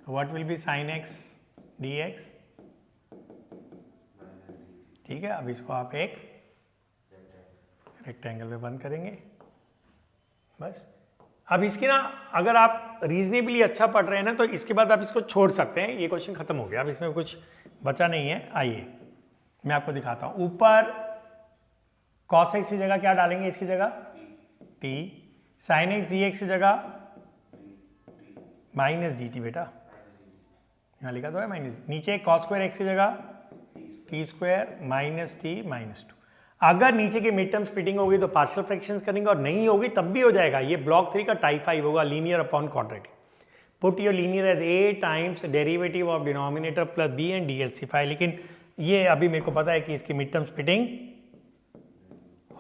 what will be sin x dx, ठीक है। अब इसको आप एक रेक्टेंगल में बंद करेंगे, बस। अब इसकी ना, अगर आप रीजनेबली अच्छा पढ़ रहे हैं ना, तो इसके बाद आप इसको छोड़ सकते हैं। ये क्वेश्चन खत्म हो गया, अब इसमें कुछ बचा नहीं है। आइए मैं आपको दिखाता हूं। ऊपर cos x की जगह क्या डालेंगे? इसकी जगह t, sin x dx की जगह माइनस डी टी। बेटा यहाँ लिखा तो है माइनस। नीचे cos स्क्वायर x की जगह T square minus T minus 2। अगर नीचे की मिड टर्म स्प्लिटिंग होगी तो पार्शियल फ्रैक्शंस करेंगे, और नहीं होगी तब भी हो जाएगा। ये ब्लॉक 3 का टाइप 5 होगा, linear upon quadratic. Put your linear as a times derivative of denominator plus b and dlc5। लेकिन ये अभी मेरे को पता है कि इसकी मिड टर्म स्प्लिटिंग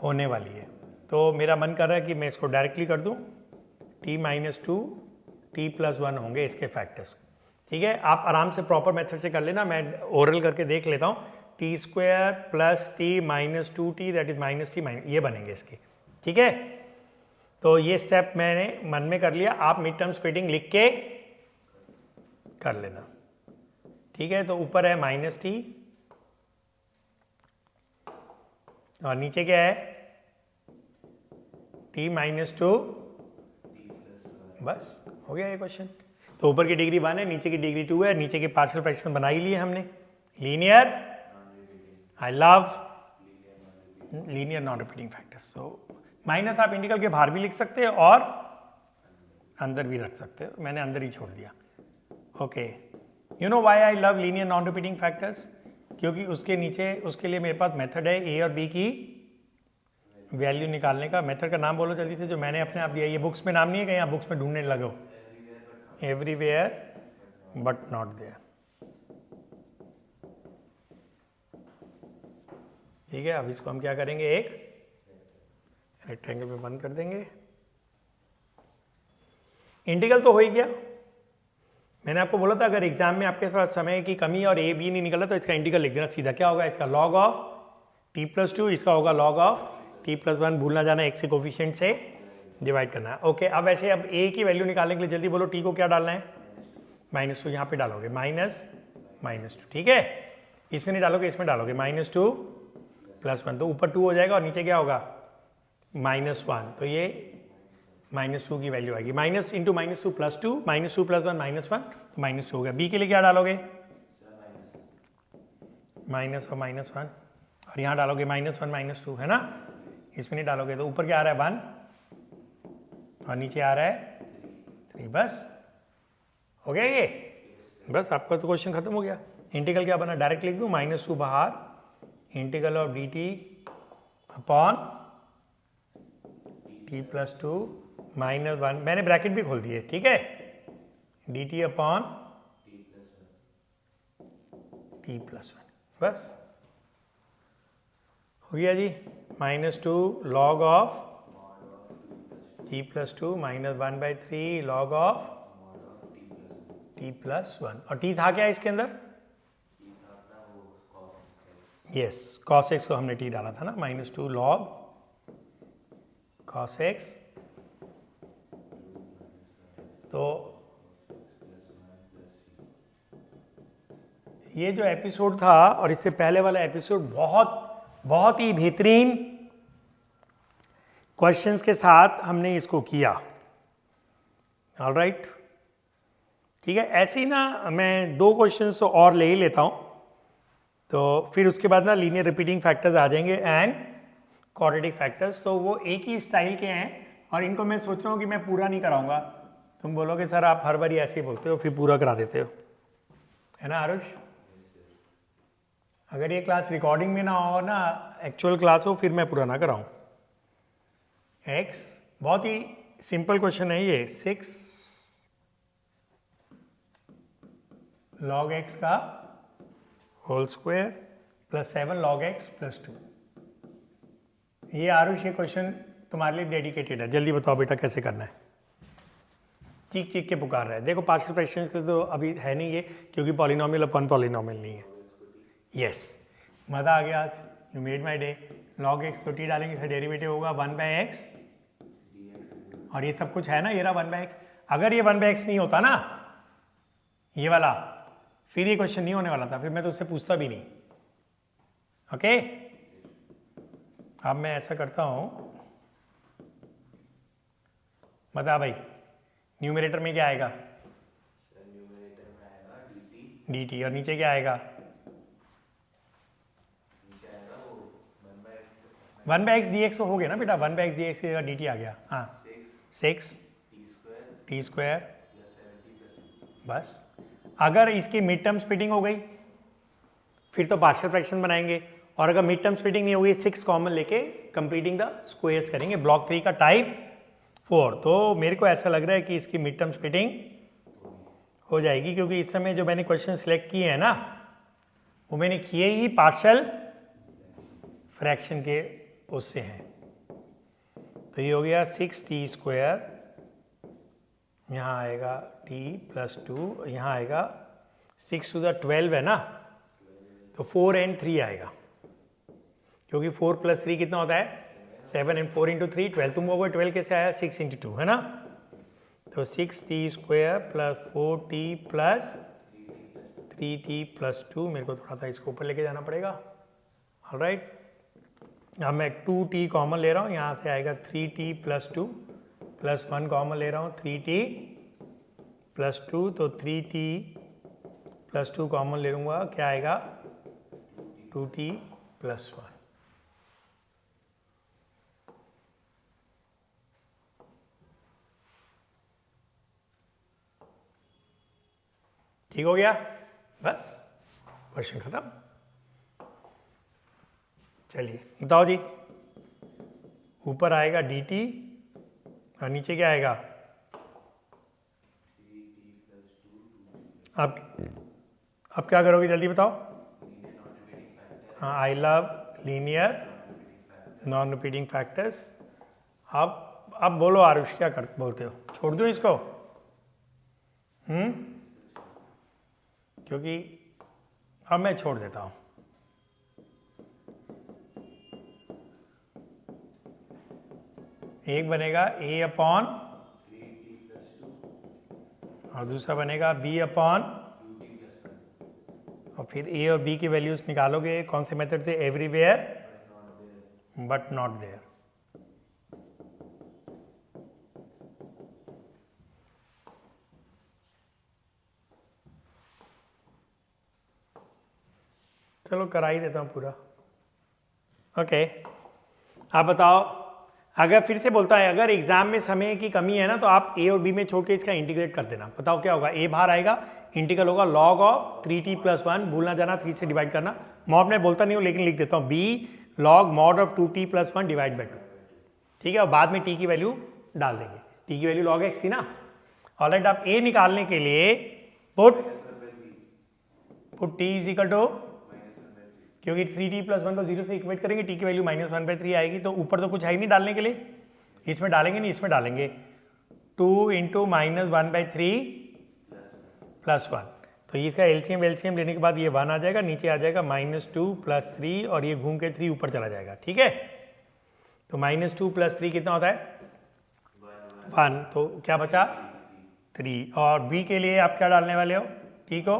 होने वाली है, तो मेरा मन कर रहा है कि मैं इसको डायरेक्टली कर दूं। t माइनस 2 t प्लस 1 होंगे इसके फैक्टर्स, ठीक है। आप आराम से प्रॉपर मेथड से कर लेना, मैं ओरल करके देख लेता हूँ। T square plus T minus 2t that is minus T minus, ये बनेंगे इसके, ठीक है। तो ये स्टेप मैंने मन में कर लिया, आप मिड टर्म स्प्लिटिंग लिख के कर लेना, ठीक है। तो ऊपर है माइनस टी और नीचे क्या है? t माइनस 2 बस हो गया ये क्वेश्चन। तो ऊपर की डिग्री 1 है, नीचे की डिग्री 2 है, नीचे के पार्शियल फ्रैक्शन बना ही लिए हमने। लीनियर, आई love linear non repeating factors. So minus आप इंटीग्रल के बाहर भी लिख सकते हो और अंदर भी रख सकते हो, मैंने अंदर ही छोड़ दिया। Okay, you know why I love linear non repeating factors? क्योंकि उसके नीचे उसके लिए मेरे पास मेथड है ए और बी की वैल्यू निकालने का। मेथड का नाम बोलो जल्दी से, जो मैंने अपने आप दिया। ये बुक्स में नाम नहीं है, कहीं आप बुक्स में ढूंढने लगो। Everywhere but not there. ठीक है, अब इसको हम क्या करेंगे, एक रेक्टेंगल में बंद कर देंगे। इंटीग्रल तो हो ही गया। मैंने आपको बोला था अगर एग्जाम में आपके पास समय की कमी और ए बी नहीं निकला तो इसका इंटीग्रल लिख देना सीधा। क्या होगा इसका? log ऑफ t+2, इसका होगा log ऑफ t+1। भूलना जाना एक से कोफिशिएंट से डिवाइड करना है। ओके, अब ऐसे अब a की वैल्यू निकालने के लिए जल्दी बोलो, t को क्या डालना है? -2। यहाँ पे डालोगे -2। ठीक है, इसमें नहीं डालोगे, इसमें डालोगे -2 +1। तो ऊपर 2 हो जाएगा और नीचे क्या होगा? -1। तो ये -2 की वैल्यू आएगी। माइनस इंटू -2 +2, -2 +1 -1, तो -2 हो गया। बी के लिए क्या डालोगे? माइनस और -1, और यहाँ डालोगे -1 -2, है ना? इसमें नहीं डालोगे तो ऊपर क्या आ रहा है? 1 और नीचे आ रहा है 3। बस हो गया ये। बस आपका तो क्वेश्चन खत्म हो गया। इंटीग्रल क्या बना? डायरेक्ट लिख दूँ, -2 बाहर, integral of dt upon t+2 -1, मैंने ब्रैकेट भी खोल दिए। ठीक है, dt अपॉन t+1। बस हो गया जी। -2 log of t+2 -1/3 log of t+1। और t था क्या इसके अंदर? यस, cos x को हमने t डाला था ना। -2 log cos x। तो ये जो एपिसोड था और इससे पहले वाला एपिसोड बहुत ही बेहतरीन क्वेश्चंस के साथ हमने इसको किया। ऑलराइट, ठीक है। ऐसे ही ना मैं 2 क्वेश्चंस और ले ही लेता हूँ, तो फिर उसके बाद ना लीनियर रिपीटिंग फैक्टर्स आ जाएंगे एंड क्वाड्रेटिक फैक्टर्स। तो वो एक ही स्टाइल के हैं और इनको मैं सोच रहा हूँ कि मैं पूरा नहीं कराऊंगा। तुम बोलोगे सर आप हर बार ऐसे ही बोलते हो, फिर पूरा करा देते हो, है ना आरुष? अगर ये क्लास रिकॉर्डिंग में ना हो ना, एक्चुअल क्लास हो, फिर मैं पूरा ना कराऊं। x बहुत ही सिंपल क्वेश्चन है ये। 6 log x का whole square plus 7 log x +2। ये आरुष ये क्वेश्चन तुम्हारे लिए डेडिकेटेड है। जल्दी बताओ बेटा कैसे करना है। चीख चीख के पुकार रहा है। देखो पार्शियल फ्रैक्शंस के तो अभी है नहीं ये, क्योंकि पॉलिनोमियल अपन पॉलिनोमियल नहीं है। यस, मज़ा आ गया आज, you made my day. log x तो t डालेंगे, फिर डेरिवेटिव होगा 1/x, और ये सब कुछ है ना, ये रहा 1/x। अगर ये 1/x नहीं होता ना ये वाला, फिर ये क्वेश्चन नहीं होने वाला था, फिर मैं तो उससे पूछता भी नहीं। ओके, अब मैं ऐसा करता हूं, बता भाई न्यूमरेटर में क्या आएगा? न्यूमरेटर में आएगा dt, और नीचे क्या आएगा? नीचे आएगा वो 1/x dx तो हो गया ना बेटा। 1/x dx की जगह dt आ गया। हाँ, 6 t स्क्वायर बस। अगर इसकी मिड टर्म स्प्लिटिंग हो गई फिर तो पार्शियल फ्रैक्शन बनाएंगे, और अगर मिड टर्म स्प्लिटिंग नहीं होगी 6 कॉमन लेके कंप्लीटिंग द स्क्वायर्स करेंगे। ब्लॉक 3 का टाइप 4। तो मेरे को ऐसा लग रहा है कि इसकी मिड टर्म स्प्लिटिंग हो जाएगी, क्योंकि इस समय जो मैंने क्वेश्चन सिलेक्ट किए हैं ना, वो मैंने किए ही पार्शियल फ्रैक्शन के उससे हैं। तो ये हो गया 6t स्क्वायर, यहाँ आएगा t+2, यहाँ आएगा 6 to the 12 है ना, तो 4 and 3 आएगा, क्योंकि 4 + 3 कितना होता है? 7 and 4 × 3 12। तुम बोलोगे 12 कैसे आया? 6 × 2 है ना। तो 6t square plus 4t plus 3t + 2। मेरे को थोड़ा सा इसको ऊपर लेके जाना पड़ेगा। ऑलराइट, अब मैं 2t कॉमन ले रहा हूँ, यहाँ से आएगा 3t + 2 प्लस 1 कॉमन ले रहा हूँ 3t प्लस 2, तो 3t प्लस 2 कॉमन ले लूँगा, क्या आएगा 2t प्लस 1। ठीक हो गया, बस क्वेश्चन खत्म। चलिए बताओ जी, ऊपर आएगा dt और नीचे क्या आएगा? आप क्या करोगे जल्दी बताओ? हाँ, आई love linear non repeating factors. अब बोलो आरुष, क्या कर बोलते हो? छोड़ दूं इसको? क्योंकि अब मैं छोड़ देता हूं। एक बनेगा a अपॉन और दूसरा बनेगा b अपॉन, और फिर a और b की वैल्यूज निकालोगे कौन से मेथड से? Everywhere but not there. चलो करा ही देता हूँ पूरा। ओके, आप बताओ, अगर फिर से बोलता है अगर एग्जाम में समय की कमी है ना तो आप a और b में छोड़ के इसका इंटीग्रेट कर देना। बताओ क्या होगा? a बाहर आएगा, इंटीग्रल होगा log ऑफ 3t प्लस 1, भूलना जाना 3 से डिवाइड करना। मॉड में बोलता नहीं हूँ लेकिन लिख देता हूँ b log mod of 2t plus 1 divide by 2। ठीक है, और बाद में t की वैल्यू डाल देंगे। t की वैल्यू log x थी ना। ऑलराइट, आप a निकालने के लिए put t is equal to, क्योंकि 3t प्लस 1 को 0 से इक्वेट करेंगे, t की वैल्यू -1/3 आएगी, तो ऊपर तो कुछ है ही नहीं डालने के लिए। इसमें डालेंगे नहीं, इसमें डालेंगे 2 इंटू -1/3 प्लस 1। तो इसका एलसीएम लेने के बाद ये 1 आ जाएगा, नीचे आ जाएगा -2 प्लस 3, और ये घूम के 3 ऊपर चला जाएगा। ठीक है, तो -2 प्लस 3 कितना होता है? 1। तो क्या बचा? 3। और b के लिए आप क्या डालने वाले हो? t को,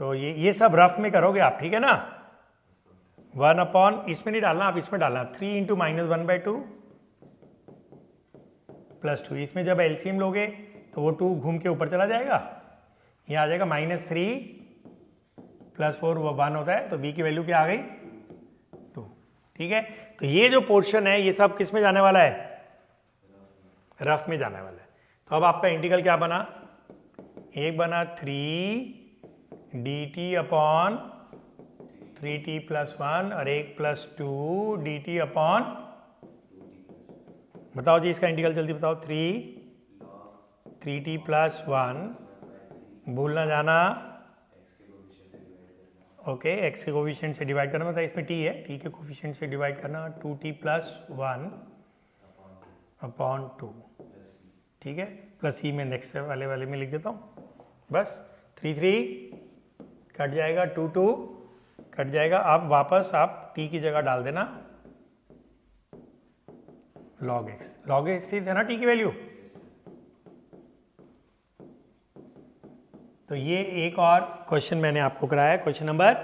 तो ये सब रफ में करोगे आप, ठीक है ना। 1 अपॉन, इसमें नहीं डालना, आप इसमें डालना 3 इंटू -1/2 प्लस 2। इसमें जब एलसीएम लोगे तो वो 2 घूम के ऊपर चला जाएगा, ये आ जाएगा -3 प्लस 4, वो 1 होता है। तो b की वैल्यू क्या आ गई? 2। ठीक है, तो ये जो पोर्शन है ये सब किस में जाने वाला है? रफ में जाने वाला है। तो अब आपका इंटीग्रल क्या बना? एक बना 3 dt अपॉन 3t प्लस 1 और एक प्लस 2 dt अपॉन, बताओ जी इसका इंटीग्रल जल्दी बताओ। 3t प्लस 1, भूलना जाना, ओके, x के कोफिशिएंट से डिवाइड करना, मतलब इसमें t है, t के कोफिशिएंट से डिवाइड करना, 2t प्लस 1 अपॉन 2। ठीक है, प्लस c में नेक्स्ट वाले में लिख देता हूँ, बस 3 कट जाएगा, 2 कट जाएगा। अब वापस आप t की जगह डाल देना log x ही था ना t की वैल्यू। तो ये एक और क्वेश्चन मैंने आपको कराया, क्वेश्चन नंबर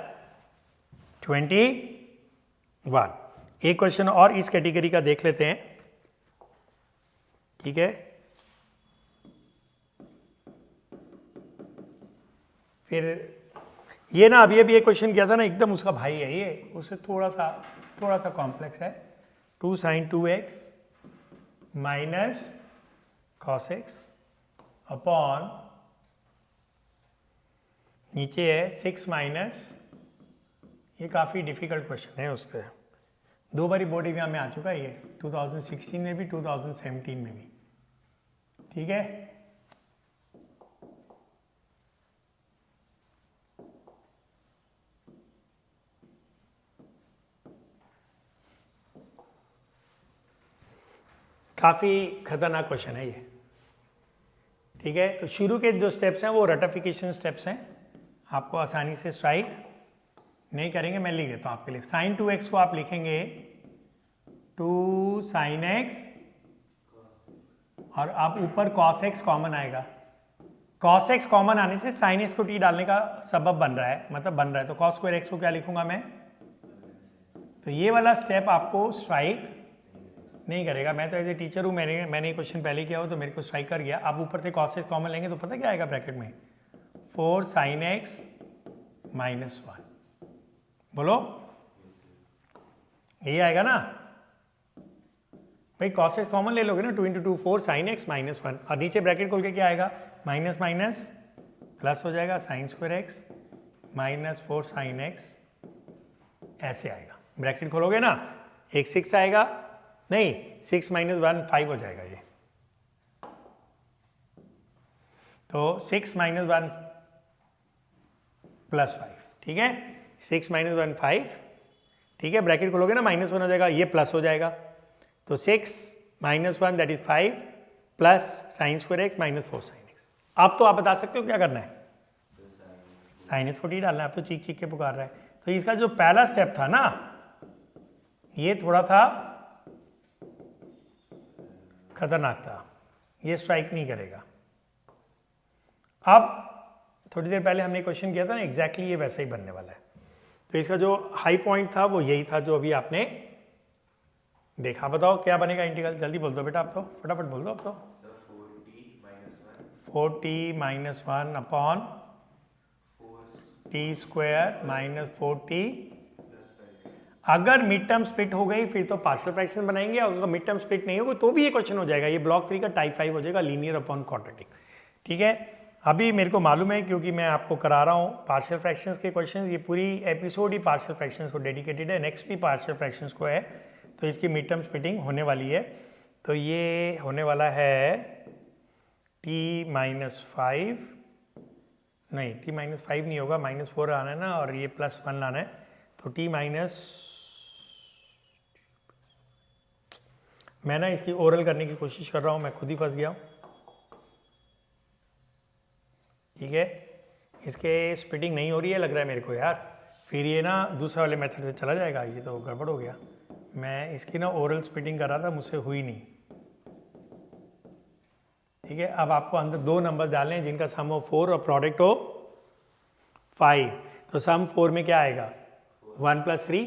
21। एक क्वेश्चन और इस कैटेगरी का देख लेते हैं। ठीक है, फिर ये ना अभी एक क्वेश्चन किया था ना, एकदम उसका भाई है ये, उससे थोड़ा सा कॉम्प्लेक्स है। 2 sin 2x minus cos x upon, नीचे है 6 माइनस, ये काफ़ी डिफिकल्ट क्वेश्चन है उसके, 2 बारी बोर्ड एग्जाम में आ चुका है ये, 2016 में भी 2017 में भी। ठीक है, काफ़ी खतरनाक क्वेश्चन है ये। ठीक है, तो शुरू के जो स्टेप्स हैं वो रटिफिकेशन स्टेप्स हैं, आपको आसानी से स्ट्राइक नहीं करेंगे। मैं लिख देता हूँ आपके लिए। sin 2x को आप लिखेंगे 2 sin x, और आप ऊपर cos x कॉमन आएगा। cos x कॉमन आने से sin x को t डालने का सबब बन रहा है, मतलब बन रहा है, तो cos स्क्वायर x को क्या लिखूंगा मैं? तो ये वाला स्टेप आपको स्ट्राइक नहीं करेगा। मैं तो एज ए टीचर हूँ, मैंने ये क्वेश्चन पहले किया हो तो मेरे को स्ट्राइक कर गया। अब ऊपर से cos x कॉमन लेंगे तो पता क्या आएगा ब्रैकेट में, 4 sin x -1। बोलो, यही आएगा ना भाई। cos x कॉमन ले लोगे ना, 2 × 2 4 sin x -1, और नीचे ब्रैकेट खोल के क्या आएगा, माइनस माइनस प्लस हो जाएगा, sin² x -4 sin x, ऐसे आएगा। ब्रैकेट खोलोगे ना, एक 6 आएगा, नहीं 6 - 1 5 हो जाएगा ये। तो 6 - 1 + 5, ठीक है, 6 - 1 5, ठीक है। ब्रैकेट खोलोगे ना, -1 हो जाएगा, ये प्लस हो जाएगा। तो 6 - 1 that is 5 plus sin² x -4 sin x। अब तो आप बता सकते हो क्या करना है, sin x को t डालना है। आप तो चीख चीख के पुकार रहा है। तो इसका जो पहला स्टेप था ना, ये थोड़ा था खतरनाक था, ये स्ट्राइक नहीं करेगा। अब थोड़ी देर पहले हमने क्वेश्चन किया था ना, एग्जैक्टली ये वैसा ही बनने वाला है। तो इसका जो हाई पॉइंट था वो यही था जो अभी आपने देखा। बताओ क्या बनेगा इंटीग्रल, जल्दी बोल दो बेटा, आप तो फटाफट बोल दो। अब तो 4t - 1 अपॉन t² -4t। अगर मिड टर्म स्प्लिट हो गई फिर तो पार्शियल फ्रैक्शन बनाएंगे, अगर मिड टर्म स्प्लिट नहीं होगा तो भी ये क्वेश्चन हो जाएगा। ये ब्लॉक 3 का टाइप 5 हो जाएगा, लीनियर अपॉन क्वाड्रेटिक, ठीक है। अभी मेरे को मालूम है क्योंकि मैं आपको करा रहा हूँ पार्शियल फ्रैक्शंस के क्वेश्चन। ये पूरी एपिसोड ही पार्शियल फ्रैक्शंस को डेडिकेटेड है, नेक्स्ट भी पार्शियल फ्रैक्शंस को है। तो इसकी मिड टर्म स्प्लिटिंग होने वाली है। तो ये होने वाला है t - 5, नहीं t - 5 नहीं होगा, -4 आना है ना, और ये +1 लाना है। तो t मैं ना इसकी ओरल करने की कोशिश कर रहा हूँ, मैं खुद ही फंस गया हूँ, ठीक है। इसके स्प्लिटिंग नहीं हो रही है लग रहा है मेरे को यार। फिर ये ना दूसरे वाले मेथड से चला जाएगा, ये तो गड़बड़ हो गया। मैं इसकी ना ओरल स्प्लिटिंग कर रहा था, मुझसे हुई नहीं, ठीक है। अब आपको अंदर 2 नंबर्स डालने हैं जिनका सम हो 4 और प्रोडक्ट हो 5। तो सम 4 में क्या आएगा, 1 + 3,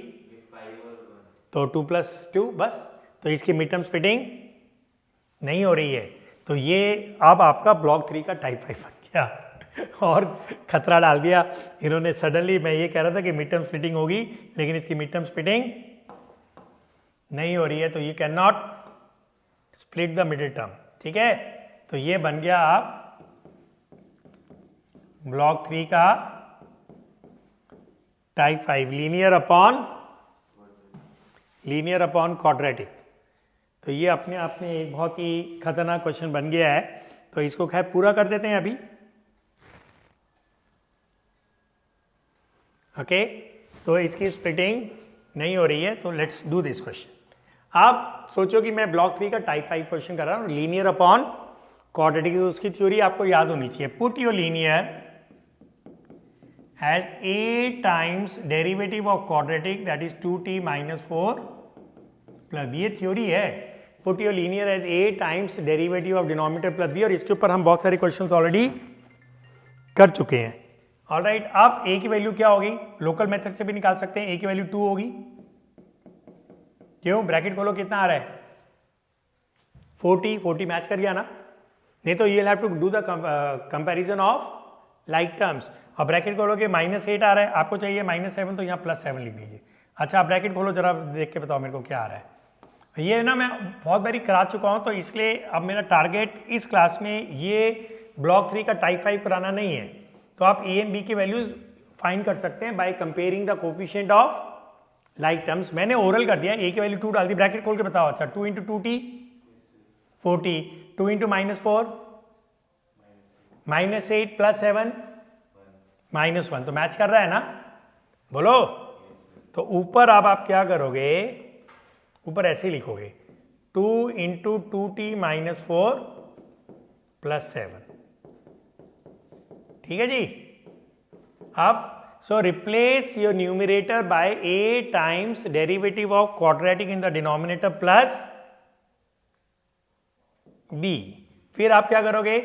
तो 2 + 2 बस। तो इसकी मिड टर्म स्प्लिटिंग नहीं हो रही है। तो ये अब आपका ब्लॉक 3 का टाइप 5 बन गया और खतरा डाल दिया इन्होंने सडनली। मैं ये कह रहा था कि मिड टर्म स्प्लिटिंग होगी, लेकिन इसकी मिड टर्म स्प्लिटिंग नहीं हो रही है। तो you can not split the middle term, ठीक है। तो ये बन गया आप ब्लॉक 3 का टाइप 5, लीनियर अपॉन क्वाड्रेटिक। तो ये अपने आप में एक बहुत ही खतरनाक क्वेश्चन बन गया है। तो इसको खैर पूरा कर देते हैं अभी, ओके। तो इसकी स्प्लिटिंग नहीं हो रही है, तो लेट्स डू दिस क्वेश्चन। आप सोचो कि मैं ब्लॉक 3 का टाइप 5 क्वेश्चन कर रहा हूँ, लीनियर अपॉन क्वाड्रेटिक। तो उसकी थ्योरी आपको याद होनी चाहिए। Put your linear as a times derivative of quadratic that is 2t - 4 plus, ये थ्योरी है। Put your linear as a times derivative of denominator plus b, और इसके ऊपर हम बहुत सारे क्वेश्चंस ऑलरेडी कर चुके हैं। ऑलराइट, अब a की वैल्यू क्या होगी, लोकल मेथड से भी निकाल सकते हैं। a की वैल्यू 2 होगी, क्यों, ब्रैकेट खोलो, कितना आ रहा है 40 मैच कर गया ना। नहीं तो you have to do the comparison of like terms. और ब्रैकेट खोलोगे -8 आ रहा है, आपको चाहिए -7, तो यहाँ +7 लिख दीजिए। अच्छा, आप ब्रैकेट खोलो जरा, देख के बताओ मेरे को क्या आ रहा है। ये ना मैं बहुत बारी करा चुका हूँ, तो इसलिए अब मेरा टारगेट इस क्लास में ये ब्लॉक 3 का टाइप 5 कराना नहीं है। तो आप ए एंड बी की वैल्यूज फाइंड कर सकते हैं by comparing the coefficient of like terms. मैंने ओरल कर दिया, ए की वैल्यू 2 डाल दी, ब्रैकेट खोल के बताओ। अच्छा, 2 × 2t 40, 2 × -4 -8 + 7 -1, तो मैच कर रहा है ना, बोलो। तो ऊपर अब आप क्या करोगे, ऊपर ऐसे ही लिखोगे 2 × 2t - 4 + 7, ठीक है जी। अब सो replace your numerator bye a times derivative of quadratic in the denominator plus b। फिर आप क्या करोगे,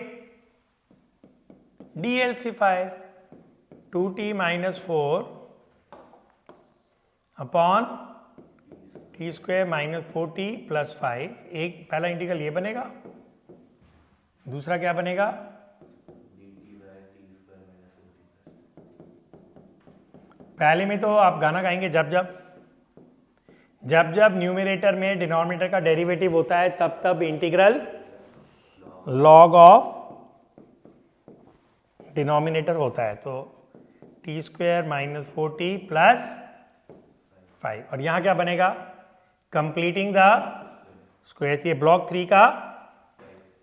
डीएलसीफाई 2t - 4 upon T square minus 4t plus 5, एक पहला इंटीग्रल ये बनेगा, दूसरा क्या बनेगा, पहले में तो आप गाना गाएंगे जब जब न्यूमरेटर में डिनोमिनेटर का डेरिवेटिव होता है तब तब इंटीग्रल लॉग ऑफ डिनोमिनेटर होता है, तो T square minus 4t plus 5, और यहां क्या बनेगा, कंप्लीटिंग द स्क्वायर। ये ब्लॉक 3 का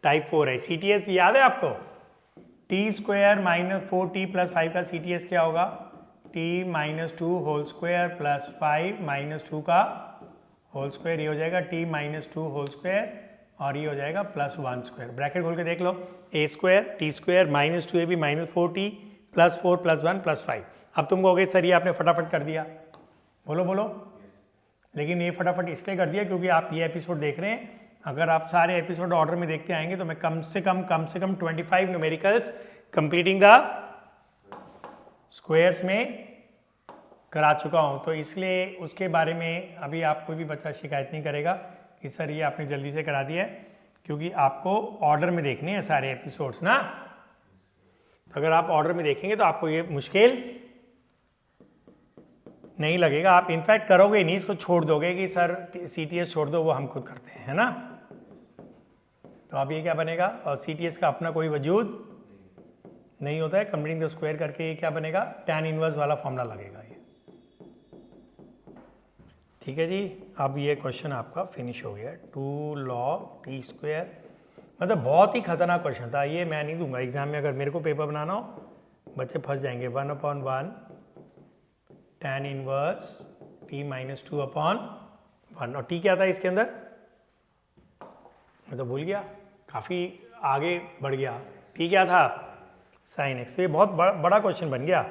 टाइप 4 है। CTS याद है आपको, T square minus 4t plus 5 का CTS क्या होगा, t minus 2 whole square plus 5 minus 2 का होल स्क्वायर, ये हो जाएगा t माइनस 2 होल स्क्वायर, और ये हो जाएगा प्लस 1 स्क्वायर। ब्रैकेट खोल के देख लो, a square T square minus 2ab minus 4t plus 4 plus 1 plus 5। अब तुम कहोगे सर ये आपने फटाफट कर दिया, बोलो लेकिन ये फटाफट इसलिए कर दिया क्योंकि आप ये एपिसोड देख रहे हैं। अगर आप सारे एपिसोड ऑर्डर में देखते आएंगे तो मैं कम से कम 25 न्यूमेरिकल्स कंप्लीटिंग द स्क्वायर्स में करा चुका हूं, तो इसलिए उसके बारे में अभी आप कोई भी बच्चा शिकायत नहीं करेगा कि सर ये आपने जल्दी से करा दिया है, क्योंकि आपको ऑर्डर में देखने हैं सारे एपिसोड्स ना। तो अगर आप ऑर्डर में देखेंगे तो आपको ये मुश्किल नहीं लगेगा, आप इनफैक्ट करोगे नहीं, इसको छोड़ दोगे कि सर CTS छोड़ दो, वो हम खुद करते हैं, है ना। तो अब ये क्या बनेगा, और CTS का अपना कोई वजूद नहीं होता है, कंप्लीटिंग द स्क्वायर करके ये क्या बनेगा, tan इनवर्स वाला फॉर्मूला लगेगा ये। ठीक है जी, अब ये क्वेश्चन आपका फिनिश हो गया। 2 log t स्क्वायर, मतलब बहुत ही खतरनाक क्वेश्चन था ये, मैं नहीं दूंगा एग्जाम में। अगर मेरे को पेपर बनाना हो बच्चे फंस जाएंगे। 1/1 tan इनवर्स t माइनस 2/1, और t क्या था इसके अंदर, मैं तो भूल गया, काफ़ी आगे बढ़ गया। t क्या था, sin x। ये बहुत बड़ा क्वेश्चन बन गया,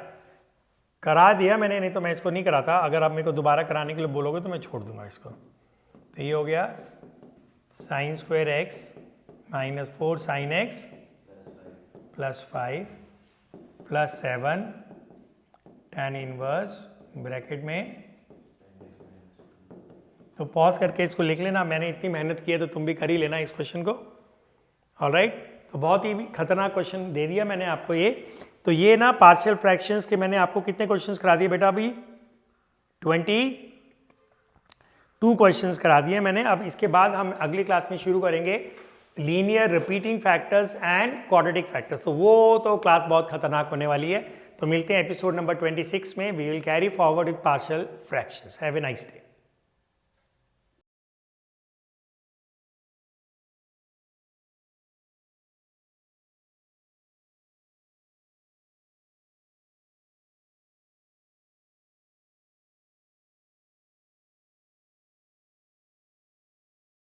करा दिया मैंने, नहीं तो मैं इसको नहीं कराता। अगर आप मेरे को दोबारा कराने के लिए बोलोगे तो मैं छोड़ दूंगा इसको। तो ये हो गया sine square x minus 4 sine x plus 5 plus 7 tan inverse bracket में। तो पॉज करके इसको लिख लेना, मैंने इतनी मेहनत की है तो तुम भी कर ही लेना इस क्वेश्चन को। ऑलराइट, तो बहुत ही खतरनाक क्वेश्चन दे दिया मैंने आपको ये। तो ये ना पार्शियल फ्रैक्शंस के मैंने आपको कितने क्वेश्चंस करा दिए बेटा, अभी 22 क्वेश्चंस करा दिए मैंने। अब इसके बाद हम अगली क्लास में शुरू करेंगे linear repeating factors and quadratic factors. तो वो तो क्लास बहुत खतरनाक होने वाली है। तो मिलते हैं एपिसोड नंबर 26 में। We will carry forward with partial fractions. Have a nice day.